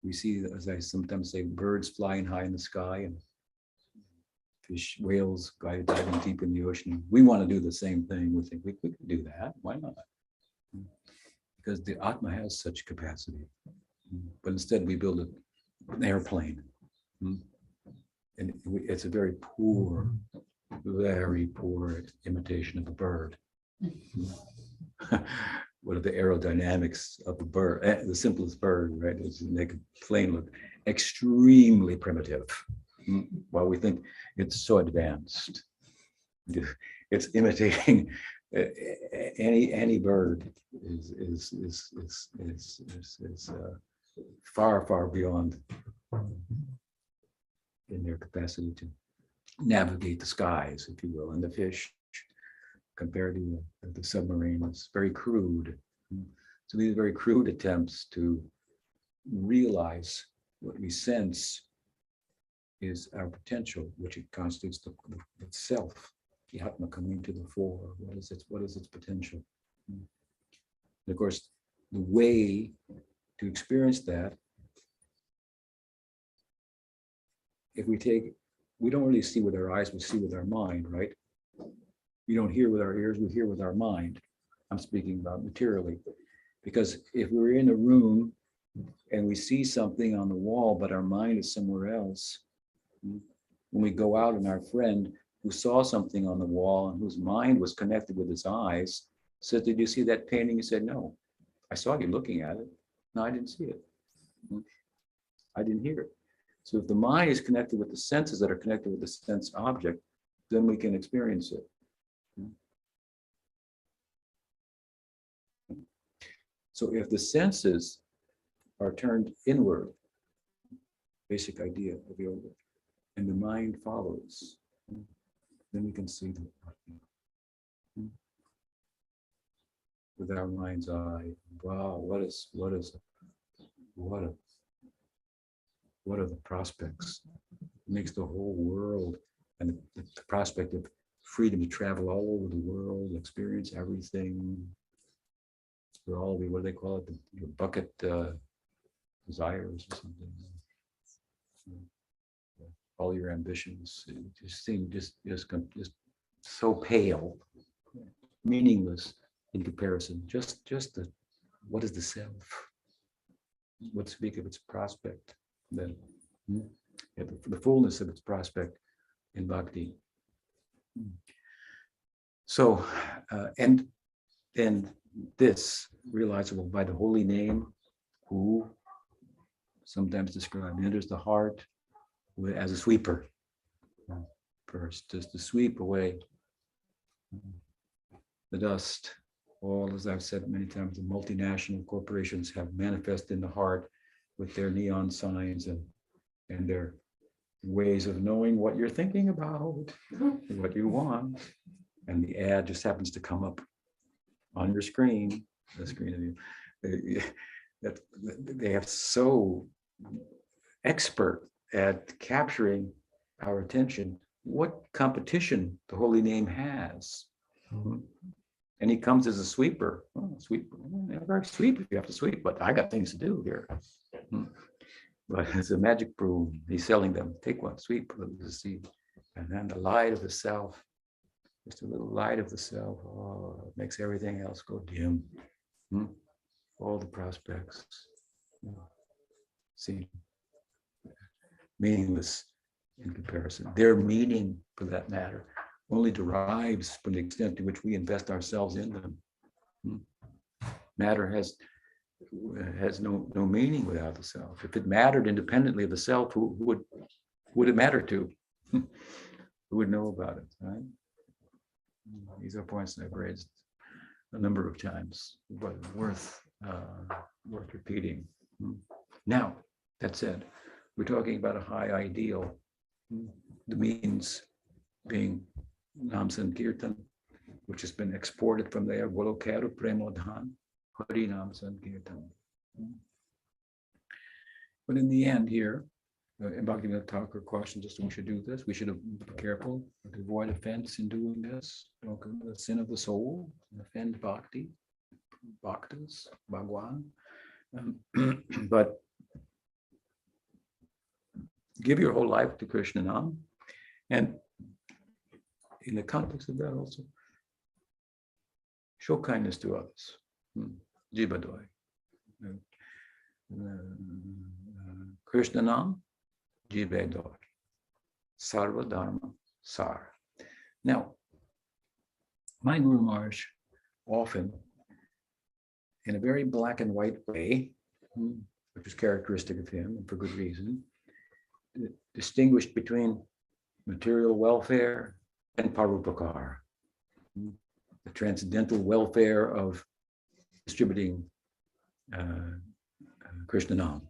We see, as I sometimes say, birds flying high in the sky and fish, whales diving deep in the ocean. We want to do the same thing. We think we could do that. Why not? Because the Atma has such capacity. But instead we build an airplane. And it's a very poor imitation of a bird. What are the aerodynamics of the bird? The simplest bird, right? Is to make a plane look extremely primitive. While we think it's so advanced. It's imitating any bird is far beyond in their capacity to navigate the skies, if you will, and the fish compared to the submarine is very crude. So these very crude attempts to realize what we sense is our potential, which it constitutes the self, the Atma coming to the fore. What is its potential? And of course, the way to experience that, we don't really see with our eyes, we see with our mind, right? We don't hear with our ears, we hear with our mind. I'm speaking about materially. Because if we're in a room and we see something on the wall, but our mind is somewhere else, when we go out and our friend who saw something on the wall and whose mind was connected with his eyes said, "Did you see that painting?" He said, "No, I saw you looking at it. No, I didn't see it. I didn't hear it." So if the mind is connected with the senses that are connected with the sense object, then we can experience it. So if the senses are turned inward, basic idea of yoga, and the mind follows, then we can see them with our mind's eye. Wow, what are the prospects? It makes the whole world and the prospect of freedom to travel all over the world, experience everything. For all the, what do they call it? The bucket desires or something. All your ambitions just seem just so pale, meaningless in comparison. Just the, what is the self? What speak of its prospect? Then the fullness of its prospect in bhakti. So and this realizable by the holy name, who sometimes described enters the heart as a sweeper. First, just to sweep away the dust. All, as I've said many times, the multinational corporations have manifested in the heart with their neon signs and And they're ways of knowing what you're thinking about, what you want. And the ad just happens to come up on your screen, the screen of you. That they have so expert at capturing our attention. What competition the holy name has. And he comes as a sweeper. Oh, sweeper. Never sweep if you have to sweep, but I got things to do here. But it's a magic broom. He's selling them. Take one, sweep, the seed. And then the light of the self, just a little light of the self, it makes everything else go dim. All the prospects seem meaningless in comparison. Their meaning, for that matter, only derives from the extent to which we invest ourselves in them. Matter has no meaning without the self. If it mattered independently of the self, who would it matter to? Who would know about it, right? These are points that I've raised a number of times, but worth repeating. Now, that said, we're talking about a high ideal. The means being Nam Sankirtan, which has been exported from there, Golokero Premodhan, Hari Nam Sankirtan. But in the end here, in Bhaktivinoda Thakur cautions us that we should do this. We should be careful to avoid offense in doing this. Don't commit the sin of the soul, offend bhakti, bhaktas, Bhagwan. But give your whole life to Krishna Nam. And in the context of that also, show kindness to others. Jibadoy. Krishna Nam, Jibadoy. Sarva Dharma Sar. Now, my Guru Maharaj often, in a very black and white way, which is characteristic of him, and for good reason, distinguished between material welfare and parupakar, the transcendental welfare of distributing Krishna Nam.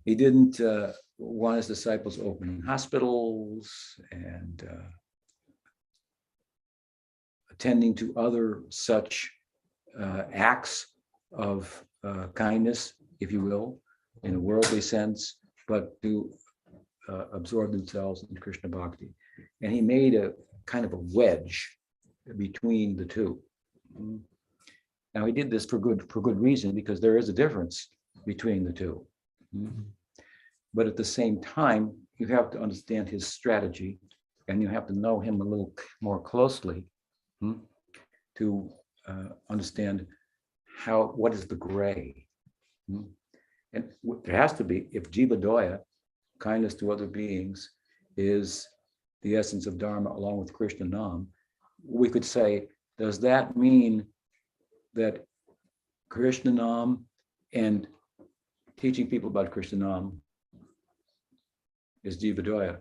He didn't want his disciples opening hospitals and attending to other such acts of kindness, if you will, in a worldly sense, but to absorb themselves in Krishna Bhakti. And he made a kind of a wedge between the two. Now he did this for good reason, because there is a difference between the two. But at the same time, you have to understand his strategy, and you have to know him a little more closely to understand what is the gray. And there has to be, if Jiva Daya, kindness to other beings, is the essence of Dharma along with Krishna Nam, we could say, does that mean that Krishna Nam and teaching people about Krishna Nam is Jiva Daya,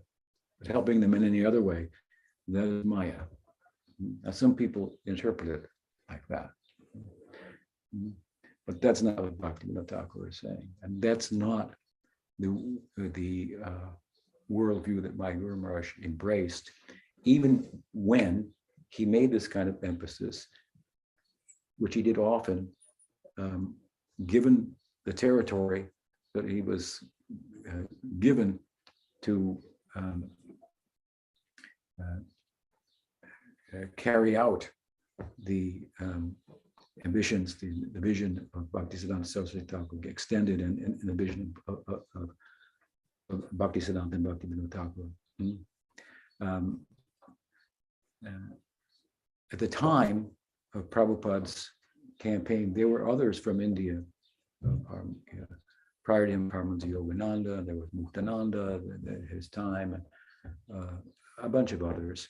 but helping them in any other way, that is Maya? Now, some people interpret it like that. But that's not what Bhaktivinoda Thakur is saying. And that's not the worldview that my Guru Maharaj embraced, even when he made this kind of emphasis, which he did often, given the territory that he was given to carry out the ambitions, the vision of Bhaktisiddhanta Saraswati Thakur, extended in the vision of Bhaktisiddhanta and Bhaktivinoda Thakur. At the time of Prabhupada's campaign, there were others from India. Prior to him, Paramahansa Yogananda, there was Muktananda at his time, and a bunch of others.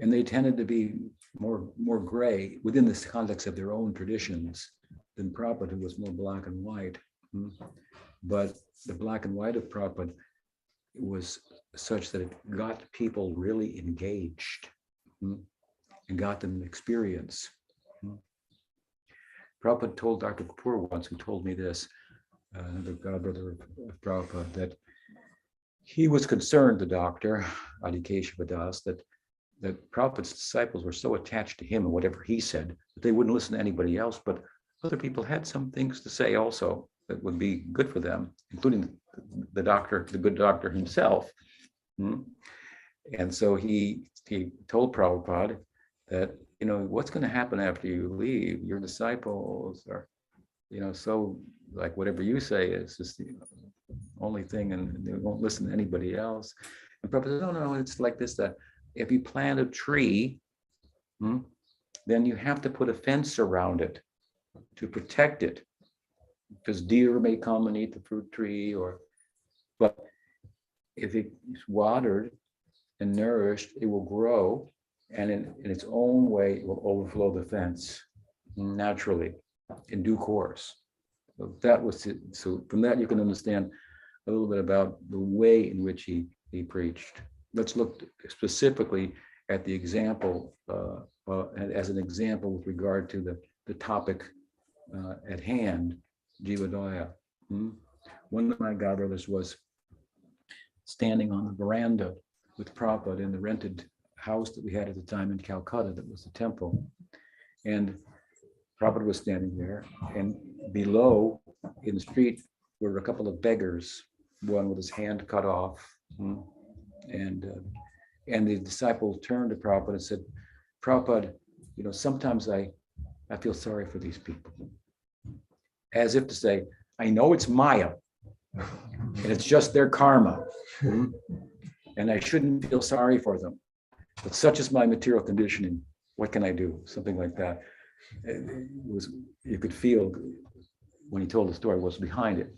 And they tended to be more gray within the context of their own traditions than Prabhupada, who was more black and white. But the black and white of Prabhupada was such that it got people really engaged and got them experience. Prabhupada told Dr. Kapoor once, who told me this, another godbrother of Prabhupada, that he was concerned, the doctor, Adi Keshava Das, that Prabhupada's disciples were so attached to him and whatever he said that they wouldn't listen to anybody else, but other people had some things to say also that would be good for them, including the doctor, the good doctor himself. And so he told Prabhupada that, what's going to happen after you leave? Your disciples are, so like whatever you say is just the only thing, and they won't listen to anybody else. And Prabhupada said, no, it's like this, that if you plant a tree, then you have to put a fence around it to protect it, because deer may come and eat the fruit tree, but if it's watered and nourished, it will grow, and in its own way, it will overflow the fence naturally in due course. So that was it. So from that, you can understand a little bit about the way in which he preached. Let's look specifically at the example, as an example with regard to the topic at hand, Jiva Daya. One of my godbrothers was standing on the veranda with Prabhupada in the rented house that we had at the time in Calcutta, that was the temple. And Prabhupada was standing there, and below in the street were a couple of beggars, one with his hand cut off. And the disciple turned to Prabhupada and said, Prabhupada, sometimes I feel sorry for these people. As if to say, I know it's Maya, and it's just their karma. And I shouldn't feel sorry for them. But such is my material conditioning. What can I do? Something like that. You could feel when he told the story what's behind it.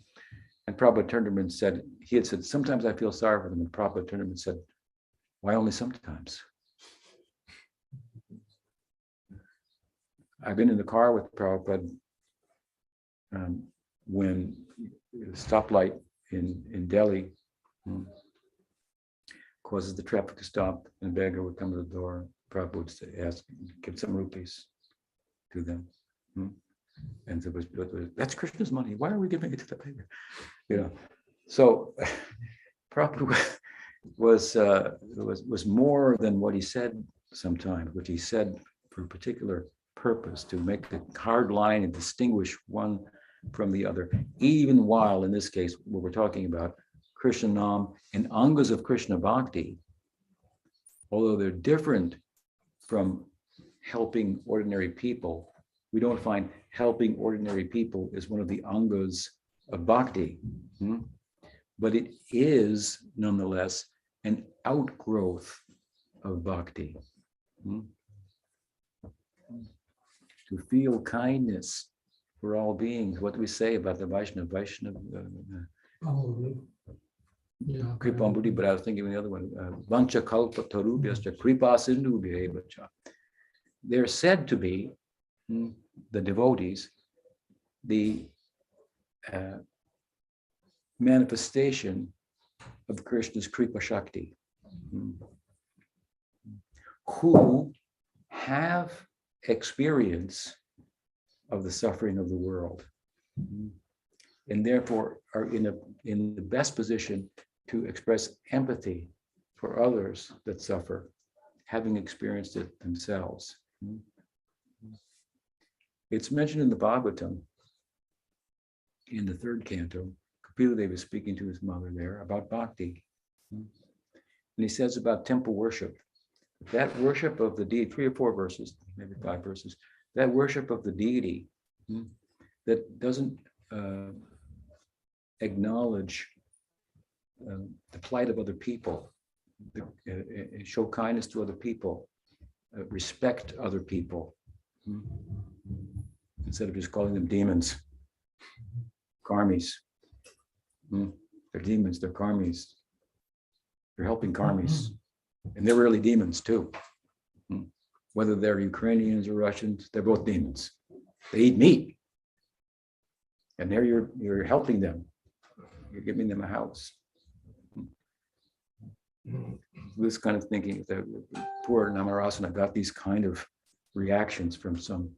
And Prabhupada turned to him and said, he had said, sometimes I feel sorry for them. And Prabhupada turned to him and said, why only sometimes? I've been in the car with Prabhupada when the stoplight in Delhi causes the traffic to stop, and a beggar would come to the door. Prabhupada would ask, give some rupees to them. And so that's Krishna's money. Why are we giving it to the beggar? So Prabhupada was more than what he said sometimes, which he said for a particular purpose, to make a hard line and distinguish one from the other, even while, in this case, what we're talking about, Krishna Nam and Angas of Krishna Bhakti, although they're different from helping ordinary people, we don't find helping ordinary people is one of the Angas of Bhakti. But it is, nonetheless, an outgrowth of Bhakti. To feel kindness for all beings. What do we say about the Vaishnava? Kripa Buddhi, but I was thinking of the other one. Vancha kalpa tarubhyascha kripa sindhubhya evacha. They're said to be, the devotees, the manifestation of Krishna's Kripa Shakti, who have experience of the suffering of the world, and therefore are in the best position to express empathy for others that suffer, having experienced it themselves. It's mentioned in the Bhagavatam, in the third canto. Kapila was speaking to his mother there about bhakti. And he says about temple worship, that worship of the deity, 3 or 4 verses, maybe 5 verses, that worship of the deity that doesn't acknowledge the plight of other people, show kindness to other people, respect other people, instead of just calling them demons, karmis. They're demons, they're karmis. They're helping karmis. And they're really demons too. Whether they're Ukrainians or Russians, they're both demons. They eat meat. And there you're helping them. You're giving them a house. This kind of thinking, the poor Namarasana got these kind of reactions from some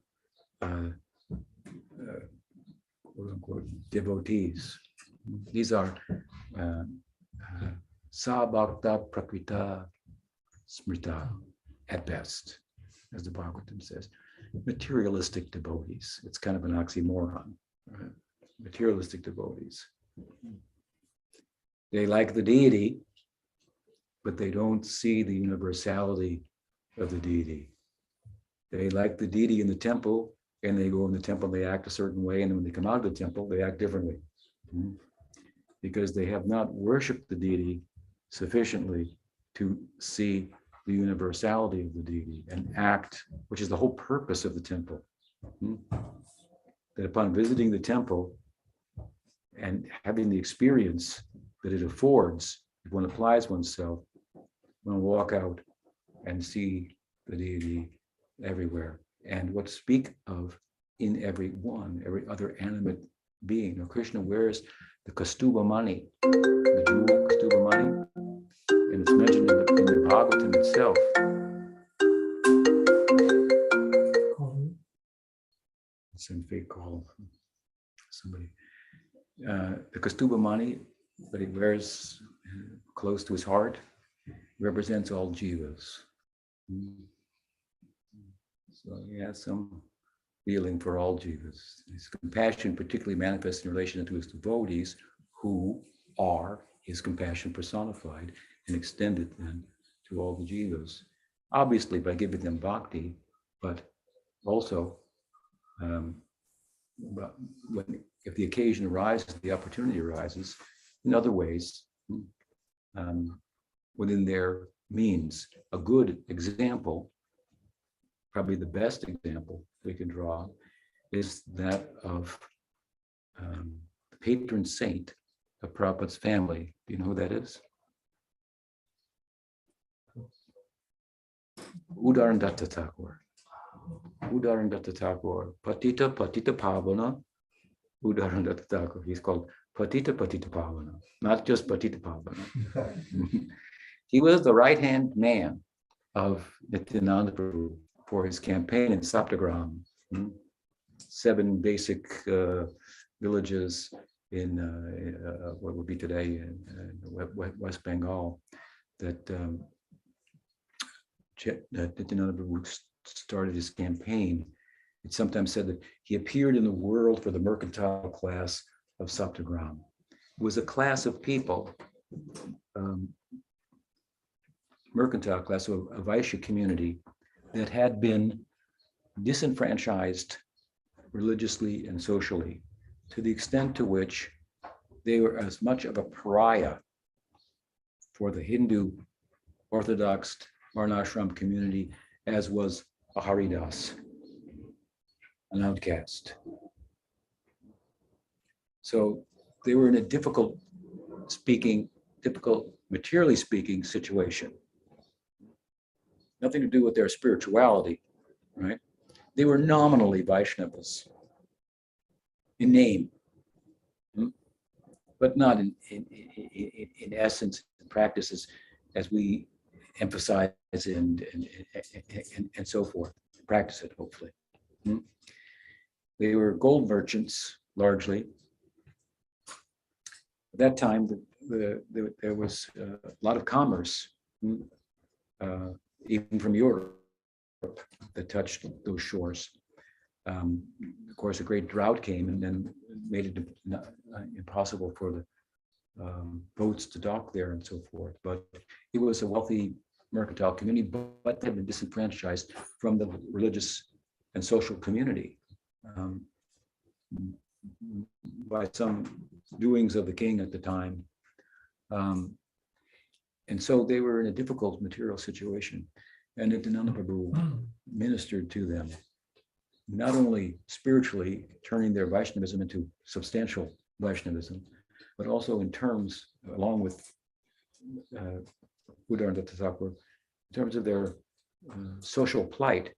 quote unquote, devotees. These are sabhakta prakrita smrita at best, as the Bhagavatam says. Materialistic devotees. It's kind of an oxymoron. Right? Materialistic devotees. They like the deity, but they don't see the universality of the deity. They like the deity in the temple, and they go in the temple, they act a certain way, and when they come out of the temple, they act differently. Because they have not worshipped the deity sufficiently to see the universality of the deity and act, which is the whole purpose of the temple. That upon visiting the temple and having the experience that it affords, if one applies oneself, one will walk out and see the deity everywhere. And what to speak of in every other animate being. Now, Krishna wears the Kaustubha mani, the jewel Kaustubha mani, and it's mentioned in the Bhagavatam itself. Some fake call, somebody. The Kaustubha mani that he wears close to his heart represents all jivas. So he has some feeling for all jivas. His compassion particularly manifests in relation to his devotees, who are his compassion personified and extended then to all the jivas. Obviously by giving them bhakti, but also if the occasion arises, the opportunity arises, in other ways, within their means. A good example, probably the best example we can draw, is that of the patron saint of Prabhupada's family. Do you know who that is? Udarandatta Thakur. Udarandatta Thakur. Patita Pavana. Udarandatta Thakur. He's called Patita Pavana, not just Patita Pavana. He was the right-hand man of Nityananda Prabhu for his campaign in Saptagram, 7 basic villages in what would be today in West Bengal, that Nityananda Prabhu started his campaign. It's sometimes said that he appeared in the world for the mercantile class of Saptagram. It was a class of people, mercantile class, so a Vaishya community that had been disenfranchised religiously and socially, to the extent to which they were as much of a pariah for the Hindu Orthodox Varnashram community as was a Haridas, an outcast. So they were in a difficult, materially speaking situation. Nothing to do with their spirituality, right? They were nominally Vaishnavas in name, but not in essence and practices as we emphasize and so forth. Practice it, hopefully. They were gold merchants largely. At that time, there was a lot of commerce, even from Europe, that touched those shores. Of course, a great drought came and then made it impossible for the boats to dock there and so forth. But it was a wealthy mercantile community, but they had been disenfranchised from the religious and social community by some doings of the king at the time. And so they were in a difficult material situation. And Nityananda Prabhu ministered to them, not only spiritually turning their Vaishnavism into substantial Vaishnavism, but also in terms, along with Udarandatta Thakur, in terms of their social plight.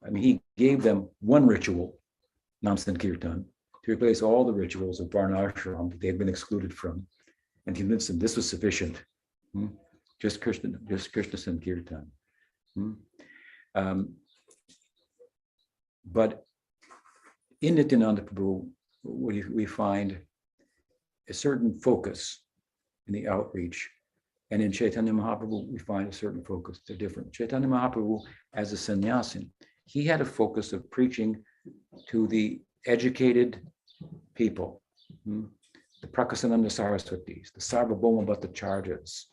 I mean, he gave them one ritual, Nam Sankirtan, to replace all the rituals of Varnashram that they had been excluded from, and convinced them this was sufficient. Just Krishna Sankirtan. But in Nityananda Prabhu, we find a certain focus in the outreach. And in Chaitanya Mahaprabhu, we find a certain focus. They're different. Chaitanya Mahaprabhu, as a sannyasin, he had a focus of preaching to the educated people, the Prakasananda Saraswatis, the Sarvabhauma Bhattacharjas,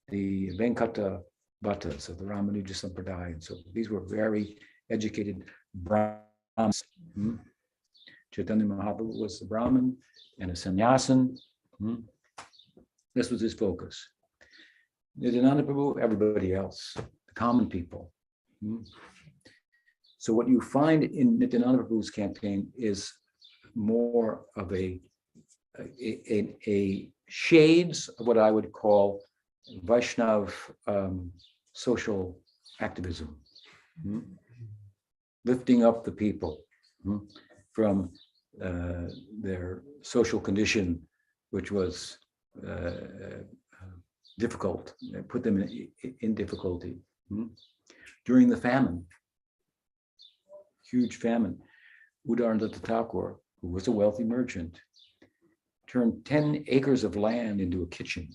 the Venkata Bhattas of the Ramanuja Sampradaya. And so these were very educated Brahmins. Chaitanya Mahaprabhu was a Brahmin and a sannyasin. This was his focus. Nityananda Prabhu, everybody else, the common people. So what you find in Nityananda Prabhu's campaign is more of a shades of what I would call Vaishnav social activism, lifting up the people from their social condition, which was difficult, put them in difficulty. During the famine, huge famine, Udarnadata Thakur, who was a wealthy merchant, turned 10 acres of land into a kitchen.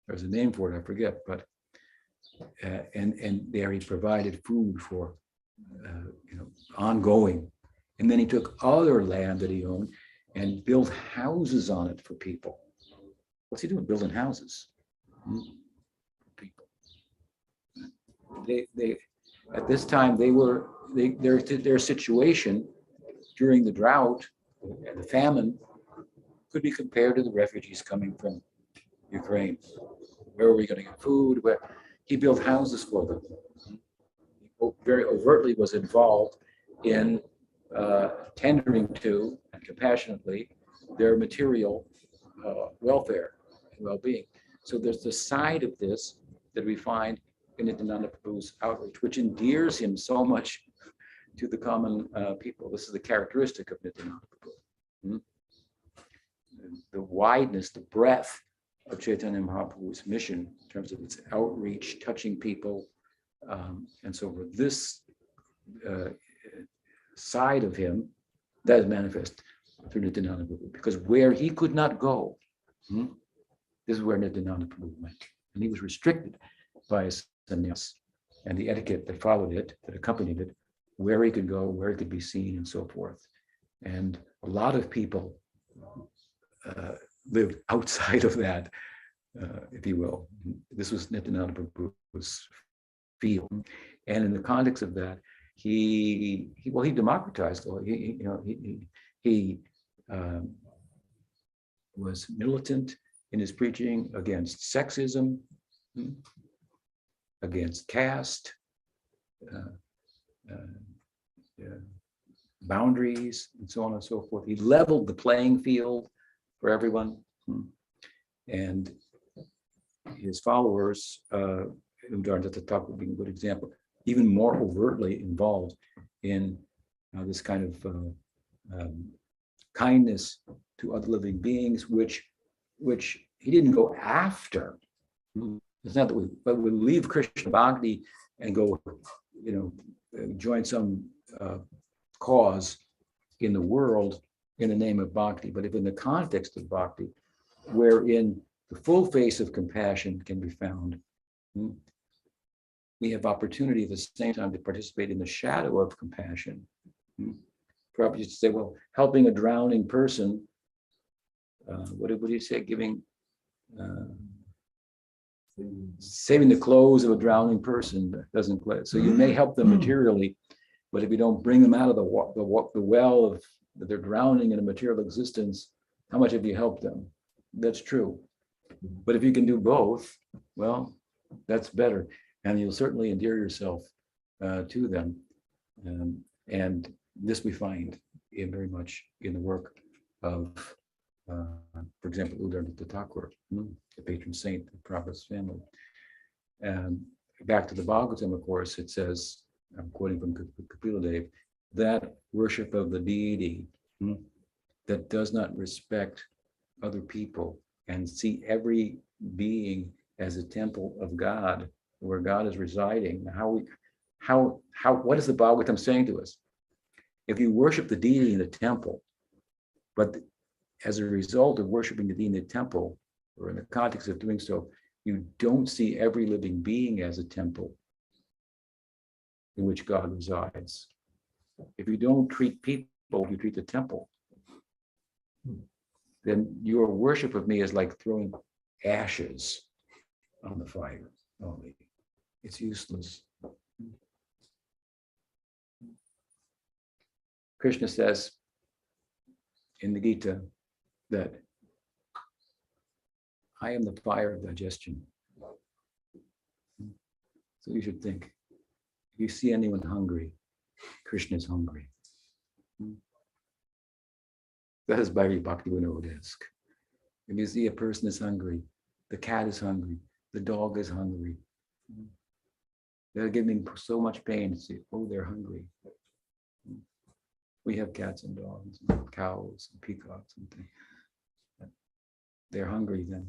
There's a name for it, I forget, but and there he provided food for ongoing. And then he took other land that he owned and built houses on it for people. What's he doing? Building houses. People. They at this time their situation during the drought and the famine could be compared to the refugees coming from Ukraine. Where were we going to get food? Where he built houses for them. He very overtly was involved in tendering to and compassionately their material welfare and well-being. So there's the side of this that we find in Nityananda Prabhu's outreach, which endears him so much to the common people. This is the characteristic of Nityananda Prabhu. The wideness, the breadth of Chaitanya Mahaprabhu's mission in terms of its outreach, touching people, and so forth. This side of him that is manifest through Nityananda Prabhu, because where he could not go, this is where Nityananda Prabhu went, and he was restricted by his sannyas and the etiquette that followed it, that accompanied it, where he could go, where he could be seen, and so forth. And a lot of people lived outside of that, if you will. This was Nityananda Prabhu's field, and in the context of that, he democratized. He was militant in his preaching against sexism, against caste, boundaries, and so on and so forth. He leveled the playing field for everyone, and his followers, Udarnadata Thakur being a good example, even more overtly involved in this kind of kindness to other living beings, which he didn't go after. It's not that we leave Krishna Bhakti and go, join some cause in the world in the name of Bhakti, but if in the context of Bhakti, wherein the full face of compassion can be found, we have opportunity at the same time to participate in the shadow of compassion. Prabhupada used to say, well, helping a drowning person, what do you say, saving the clothes of a drowning person doesn't quite. So you may help them materially, but if you don't bring them out of the well of that they're drowning in a material existence, how much have you helped them? That's true. But if you can do both, well, that's better. And you'll certainly endear yourself to them. And this we find very much in the work of, for example, Udarnadata Thakur, the patron saint of Prabhupada's family. And back to the Bhagavatam, of course, it says, I'm quoting from Kapila Dev, that worship of the deity that does not respect other people and see every being as a temple of God, where God is residing. What is the Bhagavatam saying to us? If you worship the deity in the temple, but as a result of worshiping the deity in the temple, or in the context of doing so, you don't see every living being as a temple in which God resides. If you don't treat people, you treat the temple, then your worship of me is like throwing ashes on the fire only. It's useless. Krishna says in the Gita that I am the fire of digestion. So you should think, if you see anyone hungry, Krishna is hungry. That is very Bhaktivinoda-esque. If you see a person is hungry, the cat is hungry, the dog is hungry, they're giving so much pain to see, oh, they're hungry. We have cats and dogs, and cows and peacocks and things. They're hungry then.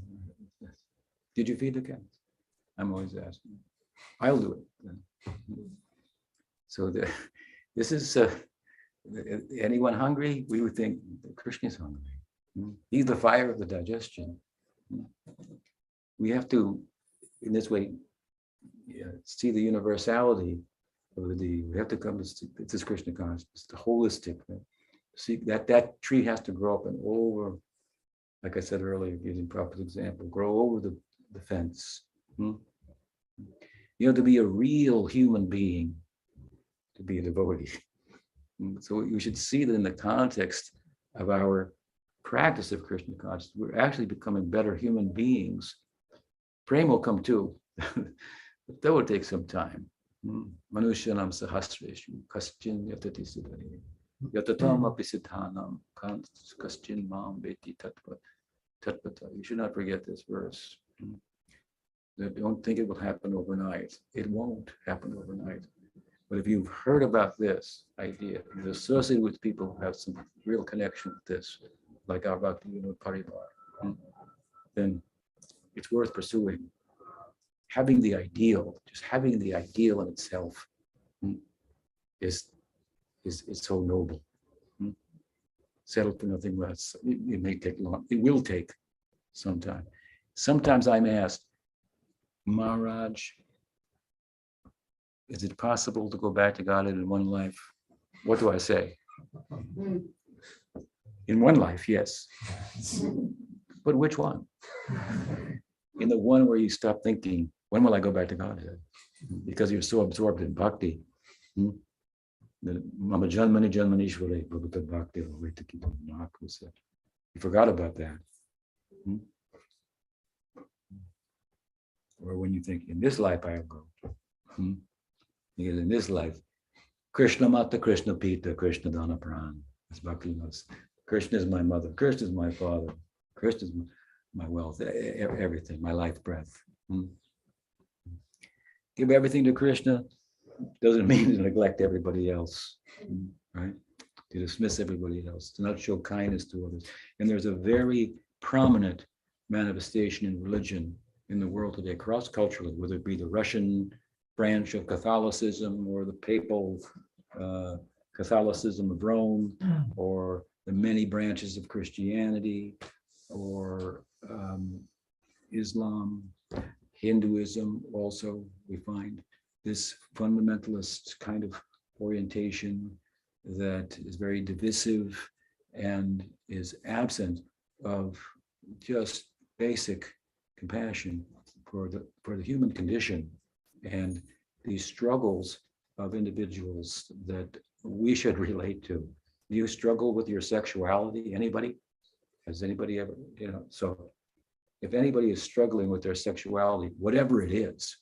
Did you feed the cats? I'm always asking. I'll do it then. So this is, anyone hungry? We would think Krishna is hungry. He's the fire of the digestion. We have to, in this way, see the universality of the deity. We have to come to this Krishna consciousness, the holistic. See that tree has to grow up and over, like I said earlier, using Prabhupada's example, grow over the fence. You know, to be a real human being, to be a devotee. So you should see that in the context of our practice of Krishna consciousness, we're actually becoming better human beings. Prema will come too, but that will take some time. Manushyanam sahasreshu kaschin yatati siddhani yatatam api siddhanam kaschin mam veti tatpata. You should not forget this verse. Don't think it will happen overnight. It won't happen overnight. But if you've heard about this idea, you're associated with people who have some real connection with this, like our Bhaktivinoda Parivar, then it's worth pursuing. Having the ideal, just having the ideal in itself is so noble. Settle for nothing less. It may take long. It will take some time. Sometimes I'm asked, Maharaj, is it possible to go back to Godhead in one life? What do I say? In one life, yes. But which one? In the one where you stop thinking, when will I go back to Godhead? Because you're so absorbed in bhakti. Mama Janmani Janmanishvare Bhagavad Bhakti. You forgot about that. Or when you think, in this life I'll go. Because in this life, Krishna Mata, Krishna Pita, Krishna Dana Pran. As Bhakti knows. Krishna is my mother, Krishna is my father, Krishna is my wealth, everything, my life breath. Give everything to Krishna doesn't mean to neglect everybody else, right? To dismiss everybody else, to not show kindness to others. And there's a very prominent manifestation in religion in the world today, cross-culturally, whether it be the Russian branch of Catholicism or the papal Catholicism of Rome, or the many branches of Christianity, or Islam, Hinduism. Also, we find this fundamentalist kind of orientation that is very divisive and is absent of just basic compassion for the human condition and these struggles of individuals that we should relate to. Do you struggle with your sexuality? Anybody? Has anybody ever, so if anybody is struggling with their sexuality, whatever it is,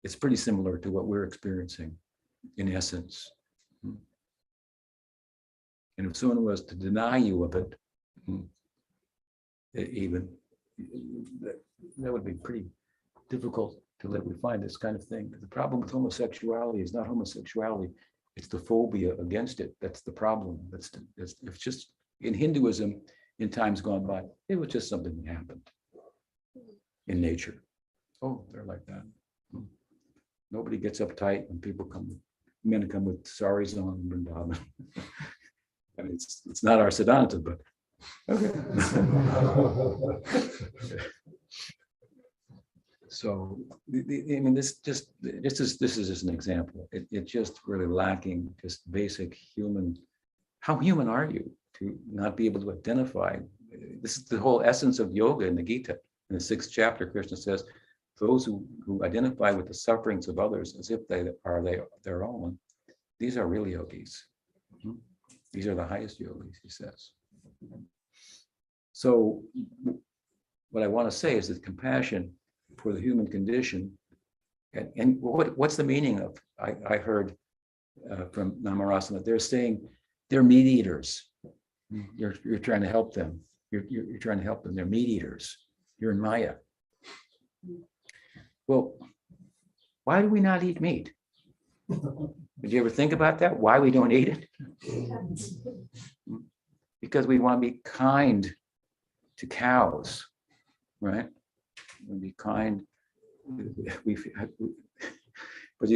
it's pretty similar to what we're experiencing in essence. And if someone was to deny you of it, even, that would be pretty difficult to live. We find this kind of thing. The problem with homosexuality is not homosexuality, it's the phobia against it. That's the problem. It's just, in Hinduism, in times gone by, it was just something that happened in nature. Oh, they're like that. Nobody gets uptight when people come men come with saris on in Vrindavan. I mean, it's not our Siddhanta, but okay. So, I mean, this is just an example. It's just really lacking just basic human. How human are you to not be able to identify? This is the whole essence of yoga in the Gita. In the 6th chapter, Krishna says, those who identify with the sufferings of others as if they are their own, these are real yogis. These are the highest yogis, he says. So what I want to say is that compassion for the human condition, and what's the meaning of, I heard from Namarasana, they're saying they're meat eaters. You're trying to help them. You're trying to help them. They're meat eaters. You're in Maya. Well, why do we not eat meat? Did you ever think about that? Why we don't eat it? Because we want to be kind to cows, right? We be kind. But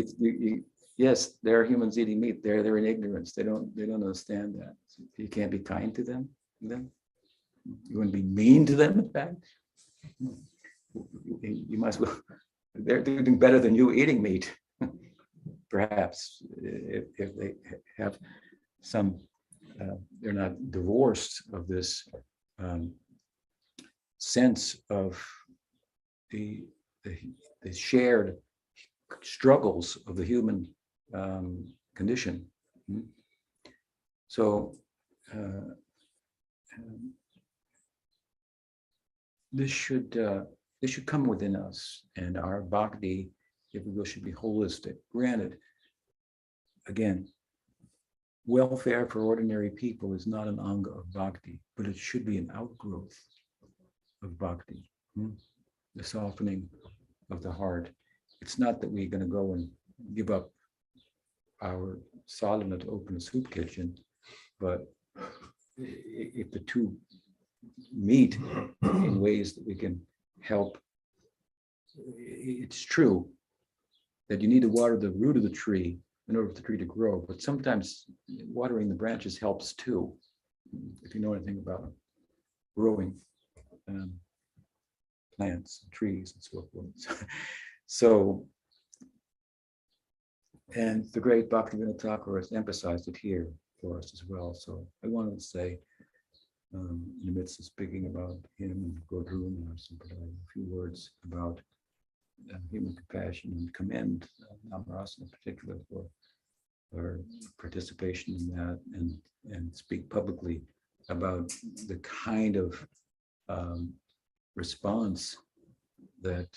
yes, there are humans eating meat. They're in ignorance. They don't understand that. So you can't be kind to them. Then you wouldn't be mean to them. In fact, you might as well. They're doing better than you eating meat, perhaps, if they have some. They're not divorced of this sense of the shared struggles of the human condition. So this should come within us, and our bhakti, if we will, should be holistic. Granted, again, welfare for ordinary people is not an anga of bhakti, but it should be an outgrowth of bhakti. The softening of the heart. It's not that we're going to go and give up our sadhana to open a soup kitchen, but if the two meet in ways that we can help, it's true that you need to water the root of the tree in order for the tree to grow, but sometimes watering the branches helps too, if you know anything about growing plants, trees, and so forth. So, and the great Bhaktivinoda Thakur has emphasized it here for us as well. So I wanted to say, in the midst of speaking about him and Guru and our Sampradaya, a few words about human compassion, and commend Namarasana in particular for our participation in that, and speak publicly about the kind of response, that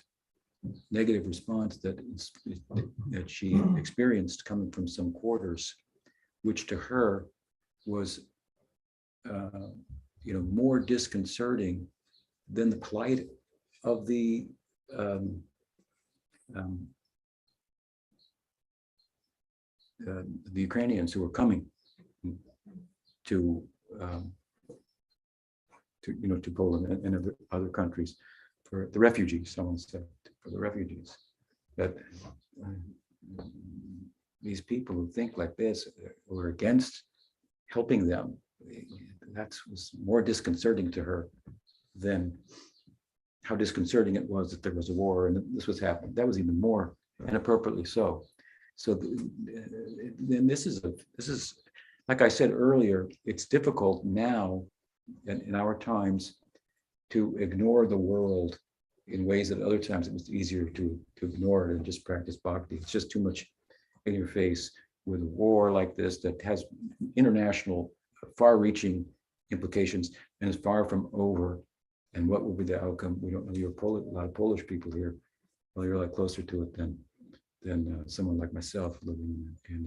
negative response that she experienced coming from some quarters, which to her was more disconcerting than the plight of the Ukrainians who were coming to Poland and other countries, for the refugees. Someone said for the refugees that these people who think like this were against helping them. That was more disconcerting to her than how disconcerting it was that there was a war and this was happening. That was even more, and appropriately so. So then this is like I said earlier, it's difficult now in our times to ignore the world in ways that other times it was easier to ignore it and just practice bhakti. It's just too much in your face with a war like this that has international, far-reaching implications and is far from over. And what will be the outcome? We don't know. You're a lot of Polish people here. Well, you're a lot closer to it than someone like myself living in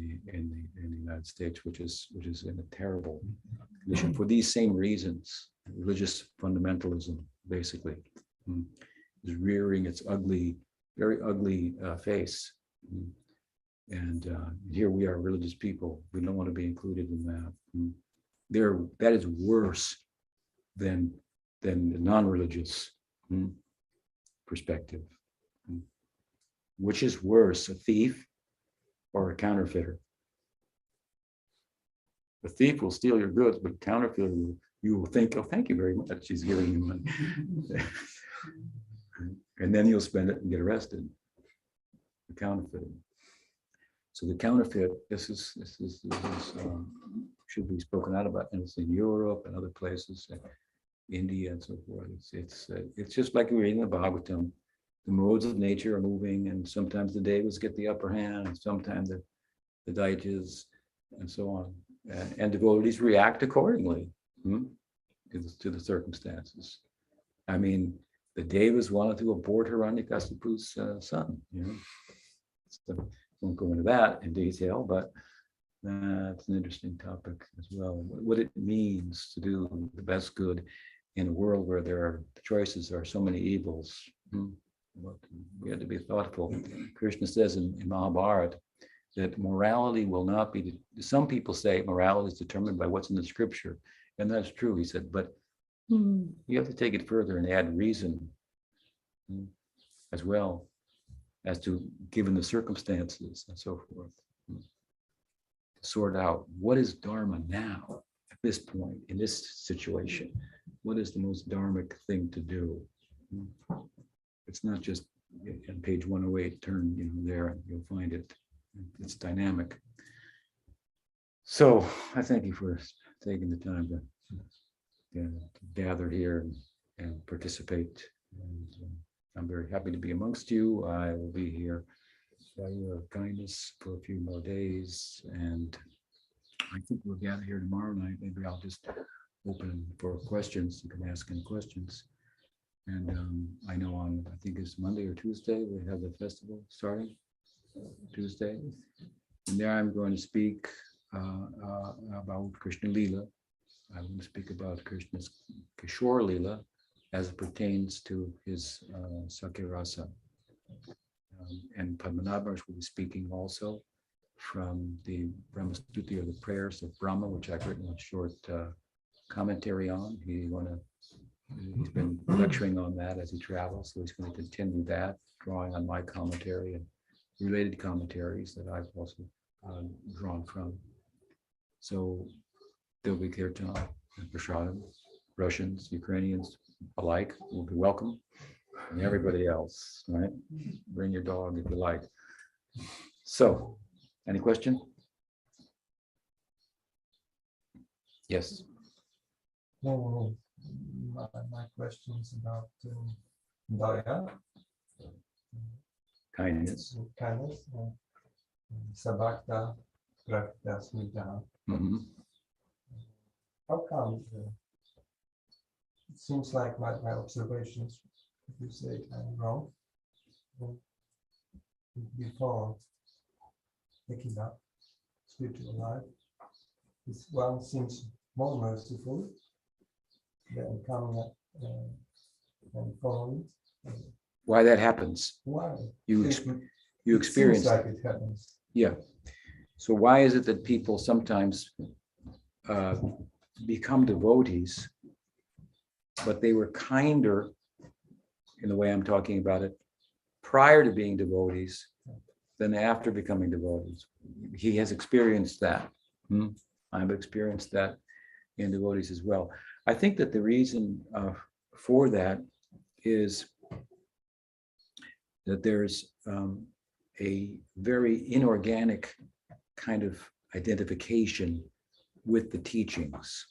the United States, which is in a terrible condition for these same reasons. Religious fundamentalism, basically, is rearing its ugly, very ugly face. And here we are, religious people. We don't want to be included in that. That is worse than the non-religious perspective. Which is worse, a thief or a counterfeiter? The thief will steal your goods, but counterfeiter, you will think, oh, thank you very much. She's giving you money. And then you'll spend it and get arrested. The counterfeiting. So the counterfeit, this should be spoken out about, and it's in Europe and other places, India and so forth. It's just like we read in the Bhagavatam. The modes of nature are moving, and sometimes the devas get the upper hand, and sometimes the Daityas, and so on. And devotees react accordingly to the circumstances. I mean, the devas wanted to abort Hiranyakasipu's son. So, won't go into that in detail, but it's an interesting topic as well. What it means to do the best good in a world where the choices are so many evils. But we have to be thoughtful. Krishna says in Mahabharata that morality will not be, some people say morality is determined by what's in the scripture. And that's true, he said, but you have to take it further and add reason as well, as to given the circumstances and so forth. Sort out what is Dharma now at this point, in this situation. What is the most dharmic thing to do? It's not just on page 108, turn there and you'll find it. It's dynamic. So I thank you for taking the time to gather here and participate. And I'm very happy to be amongst you. I will be here by your kindness for a few more days. And I think we'll gather here tomorrow night. Maybe I'll just open for questions. You can ask any questions. And I know I think it's Monday or Tuesday, we have the festival starting, Tuesday. And there I'm going to speak about Krishna Lila. I will speak about Krishna's Kishore Lila as it pertains to his Sakirasa. And Padmanabh will be speaking also from the Brahma Stuti, or the prayers of Brahma, which I've written a short commentary on. He's been lecturing on that as he travels, so he's going to continue that, drawing on my commentary and related commentaries that I've also drawn from. So there'll be kirtan and prasadam. Russians, Ukrainians alike will be welcome, and everybody else, right? Bring your dog if you like. So, any question? Yes. No. My questions about Daya, Kindness. Sabakta, Prakta, Smita. How come it seems like my observations, if you say I'm wrong, before picking up spiritual life, this one seems more merciful than coming up and following. Why that happens? Why? You experience like it happens. Yeah. So why is it that people sometimes become devotees, but they were kinder, in the way I'm talking about it, prior to being devotees than after becoming devotees? He has experienced that. I've experienced that in devotees as well. I think that the reason for that is that there's a very inorganic kind of identification with the teachings,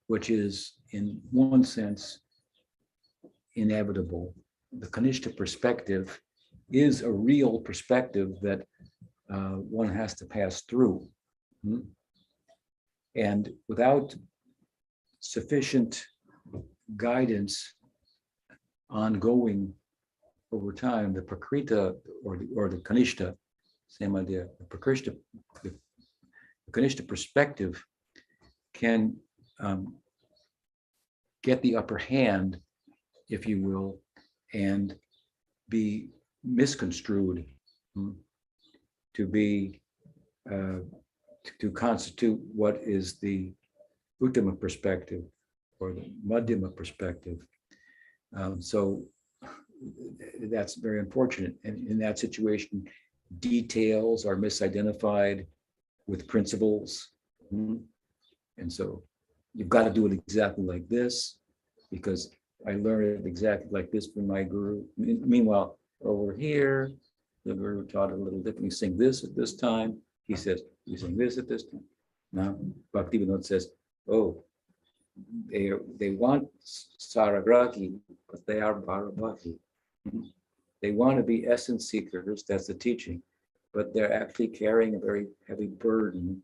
which is in one sense inevitable. The Kanishta perspective is a real perspective that one has to pass through. And without sufficient guidance ongoing over time, the Prakrita or the Kanishta, same idea, the Kanishta perspective can get the upper hand, if you will, and be misconstrued to be to constitute what is the Uttama perspective or the Madhyama perspective. So that's very unfortunate. And in that situation, details are misidentified, with principles. And so you've got to do it exactly like this, because I learned it exactly like this from my guru. Meanwhile, over here, the guru taught it a little different. You sing this at this time. He says, you sing this at this time. Now, Bhaktivinoda says, oh, they want Saragraki, but they are Bharabhati. They want to be essence seekers, that's the teaching, but they're actually carrying a very heavy burden,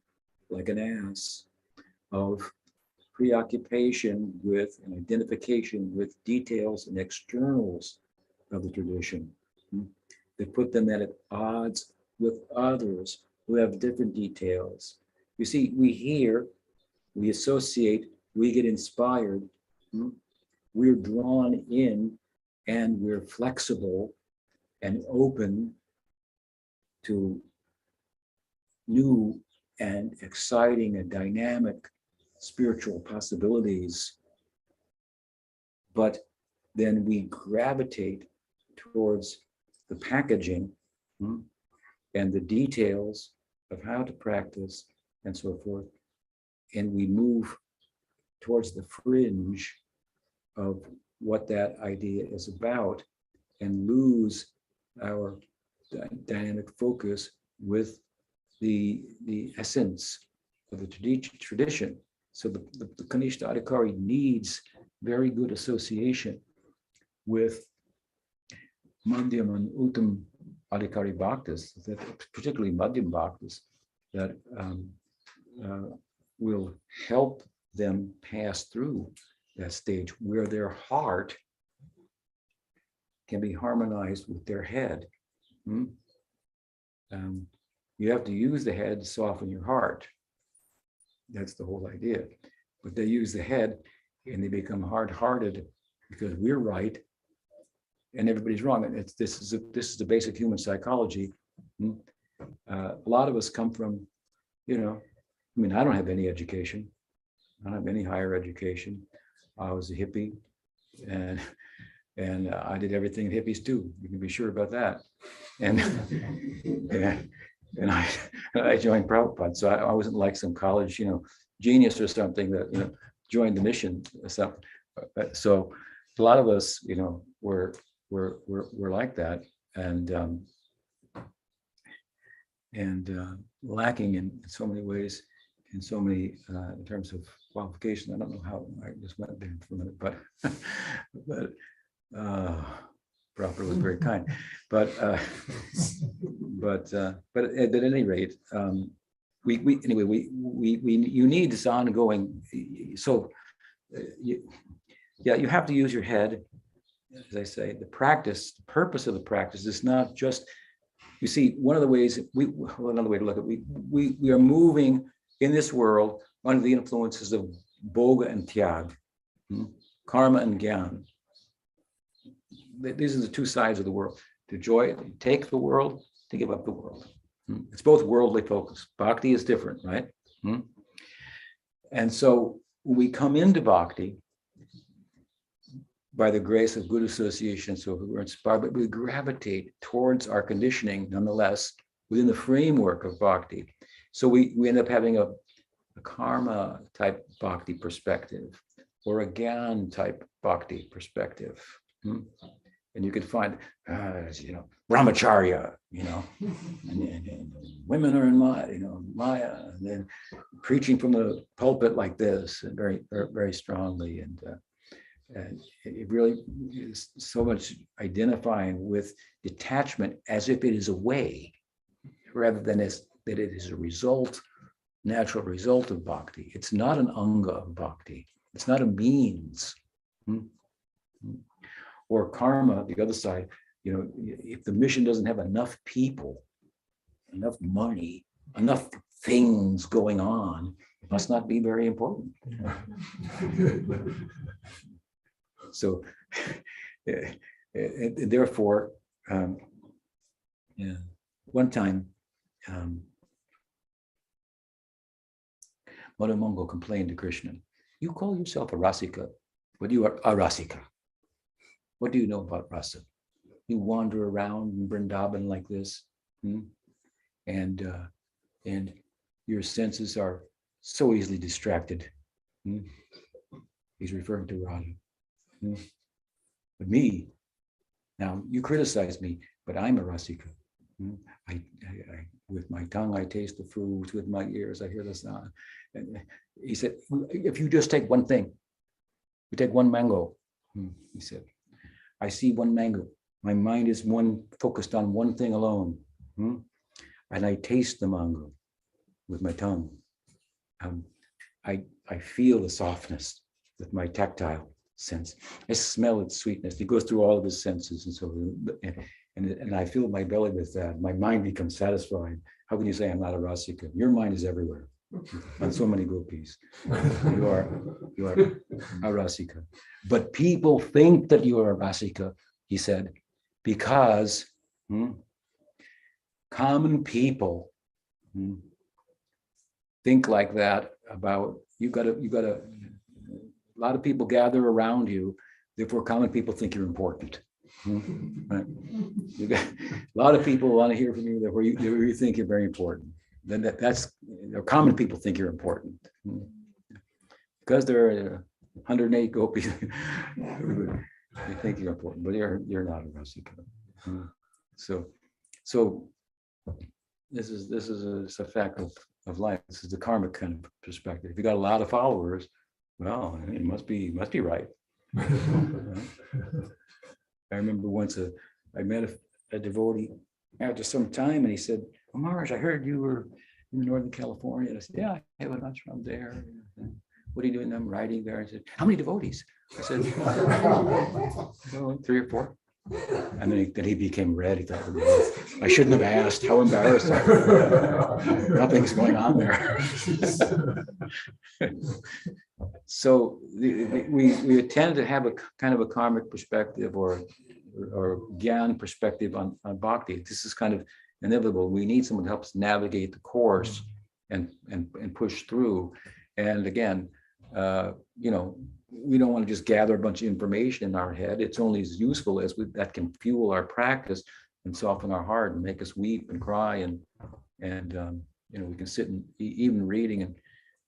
like an ass, of preoccupation with and identification with details and externals of the tradition. They put them at odds with others who have different details. You see, we hear, we associate, we get inspired, we're drawn in, and we're flexible and open to new and exciting and dynamic spiritual possibilities. But then we gravitate towards the packaging and the details of how to practice and so forth. And we move towards the fringe of what that idea is about and lose our dynamic focus with the essence of the tradition. So the Kanishta Adhikari needs very good association with Madhyam and Uttam Adhikari Bhaktas, that particularly Madhyam Bhaktas, that will help them pass through that stage where their heart can be harmonized with their head. You have to use the head to soften your heart. That's the whole idea. But they use the head and they become hard-hearted because we're right and everybody's wrong. And this is the basic human psychology. A lot of us come from, I don't have any education. I don't have any higher education. I was a hippie, and I did everything hippies do. You can be sure about that. And and I joined Prabhupada, so I wasn't like some college, genius or something that joined the mission or something. So a lot of us, were like that, and lacking in so many ways, in so many in terms of qualification. I don't know how I just went there for a minute, but Prabhupada was very kind. But at any rate, you need this ongoing. So you have to use your head, as I say. The purpose of the practice is not just. You see, one of the ways another way to look at it, we are moving in this world under the influences of Bhoga and Tyag, karma and Gyan. These are the two sides of the world. To take the world, to give up the world. It's both worldly focus. Bhakti is different, right? And so when we come into bhakti, by the grace of good association, so we're inspired, but we gravitate towards our conditioning nonetheless within the framework of bhakti. So we end up having a karma type bhakti perspective or a type bhakti perspective. And you could find, brahmacharya, and women are in Maya, and then preaching from the pulpit like this, and very, very strongly, and it really is so much identifying with detachment as if it is a way, rather than that it is a natural result of bhakti. It's not an anga of bhakti. It's not a means. Or karma, the other side, if the mission doesn't have enough people, enough money, enough things going on, it must not be very important. So, therefore, one time, Mother Mungo complained to Krishna, "You call yourself a rasika, but you are a rasika. What do you know about rasa? You wander around in Vrindavan like this, and your senses are so easily distracted. He's referring to Radha. But me, now you criticize me, but I'm a rasika. I with my tongue, I taste the fruit. With my ears, I hear the sound. And he said, if you just take one thing, you take one mango. He said, I see one mango. My mind is focused on one thing alone. And I taste the mango with my tongue. I feel the softness with my tactile sense. I smell its sweetness. He goes through all of his senses, and so and I fill my belly with that. My mind becomes satisfied. How can you say I'm not a rasika? Your mind is everywhere on so many gopis. You are a rasika. But people think that you are a rasika, he said, because common people think like that about you. Got a lot of people gather around you. Therefore, common people think you're important. Right? A lot of people want to hear from you. Therefore, you think you're very important. Then that's common people think you're important because there are 108 gopis. They think you're important, but you're not a rasika. So this is a fact of life. This is the karmic kind of perspective. If you got a lot of followers, well, it must be right. I remember once I met a devotee after some time, and he said, "Oh, Maharaj, I heard you were in Northern California." And I said, "Yeah, I have an ashram there." "What are you doing?" "I'm writing there." I said, "How many devotees?" I said, "Oh, 3 or 4. And then he became red. He thought, I shouldn't have asked. How embarrassing. Nothing's going on there. So we tend to have a kind of a karmic perspective or gyan perspective on bhakti. This is kind of inevitable. We need someone to help us navigate the course and push through. And again, we don't want to just gather a bunch of information in our head. It's only as useful as that can fuel our practice and soften our heart and make us weep and cry and we can sit and even reading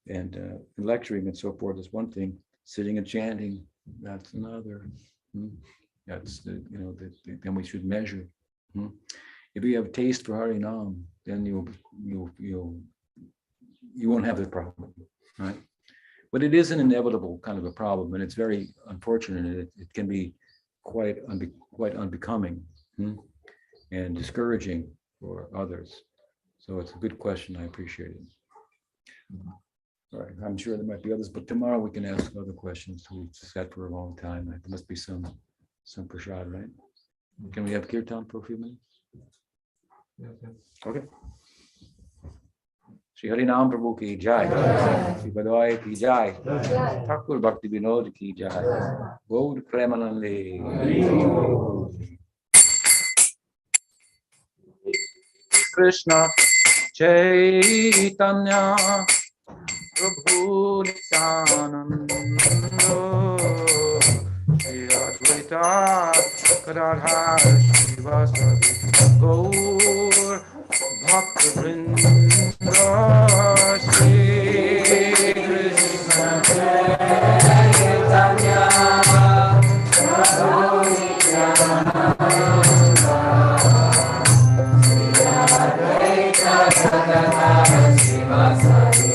and lecturing and so forth is one thing. Sitting and chanting, that's another. That's then we should measure. If you have taste for Harinam, then you won't have the problem, right? But it is an inevitable kind of a problem, and it's very unfortunate. It can be quite unbecoming and discouraging for others. So it's a good question. I appreciate it. All right, I'm sure there might be others, but tomorrow we can ask other questions. We've sat for a long time. There must be some prasad, right? Can we have kirtan for a few minutes? Okay. Shri Harinam Prabhu ki jai, Shri Badwai ki jai, Thakur Bhakti Vinod ki jai, Gaur Premanande. Krishna Chaitanya Prabhu Nityananda Shri Advaita Gadadhar Shivasadi Gaur Bhakta Vrinda Shri Krishna Chaitanya Prabhu Nityananda Shri Advaita Gadadhar Shivasadi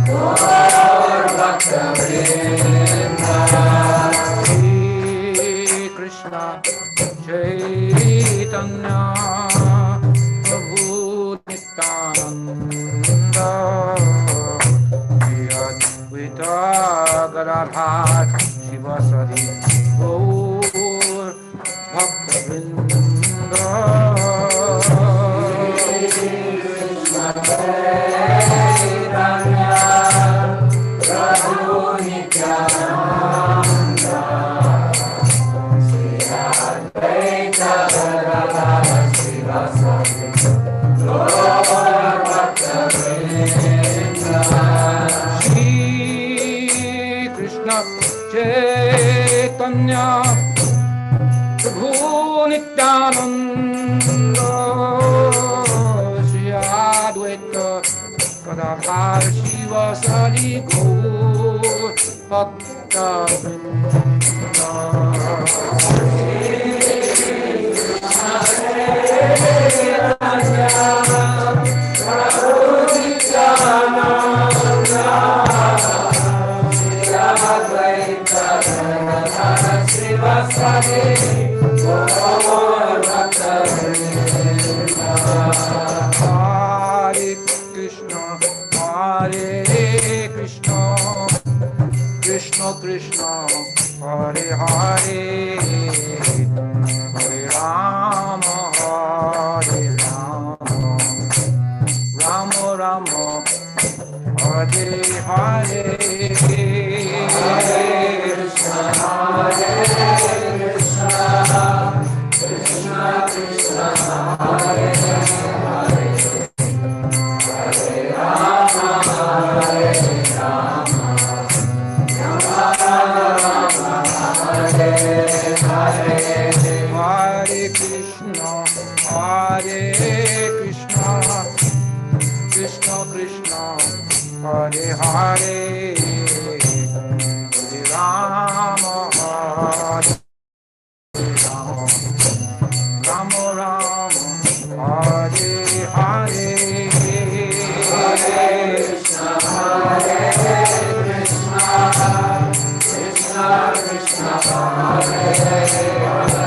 Gaur Bhakta Vrinda Shri Krishna Chaitanya Prabhu Nityananda Shri Advaita Gadadhar Shivasadi Gaur Bhakta Vrinda Krishna Chaitanya Prabhu Nityananda Shri Advaita Gadadhar Shivasadi Gaur Bhakta Vrinda Shri Krishna Chaitanya Prabhu Nityananda Shri Advaita Radha Shiva Sari Gaur Bhakta Vrinda. Hare Krishna, Hare Krishna, Krishna Krishna, Hare Hare, Hare Rama, Hare Rama, Rama Rama, Hare Hare, Hare Krishna, Hare Krishna, Krishna Krishna, Hare Hare, Hare Rama, Hare Rama, Rama Rama, Hare Hare, Hare Krishna, Hare Krishna, Krishna Krishna, Hare Hare, Hare Rama, Hare Rama, Rama Rama, Hare Hare, Hare Krishna, Hare Krishna, Krishna Krishna, Hare Hare.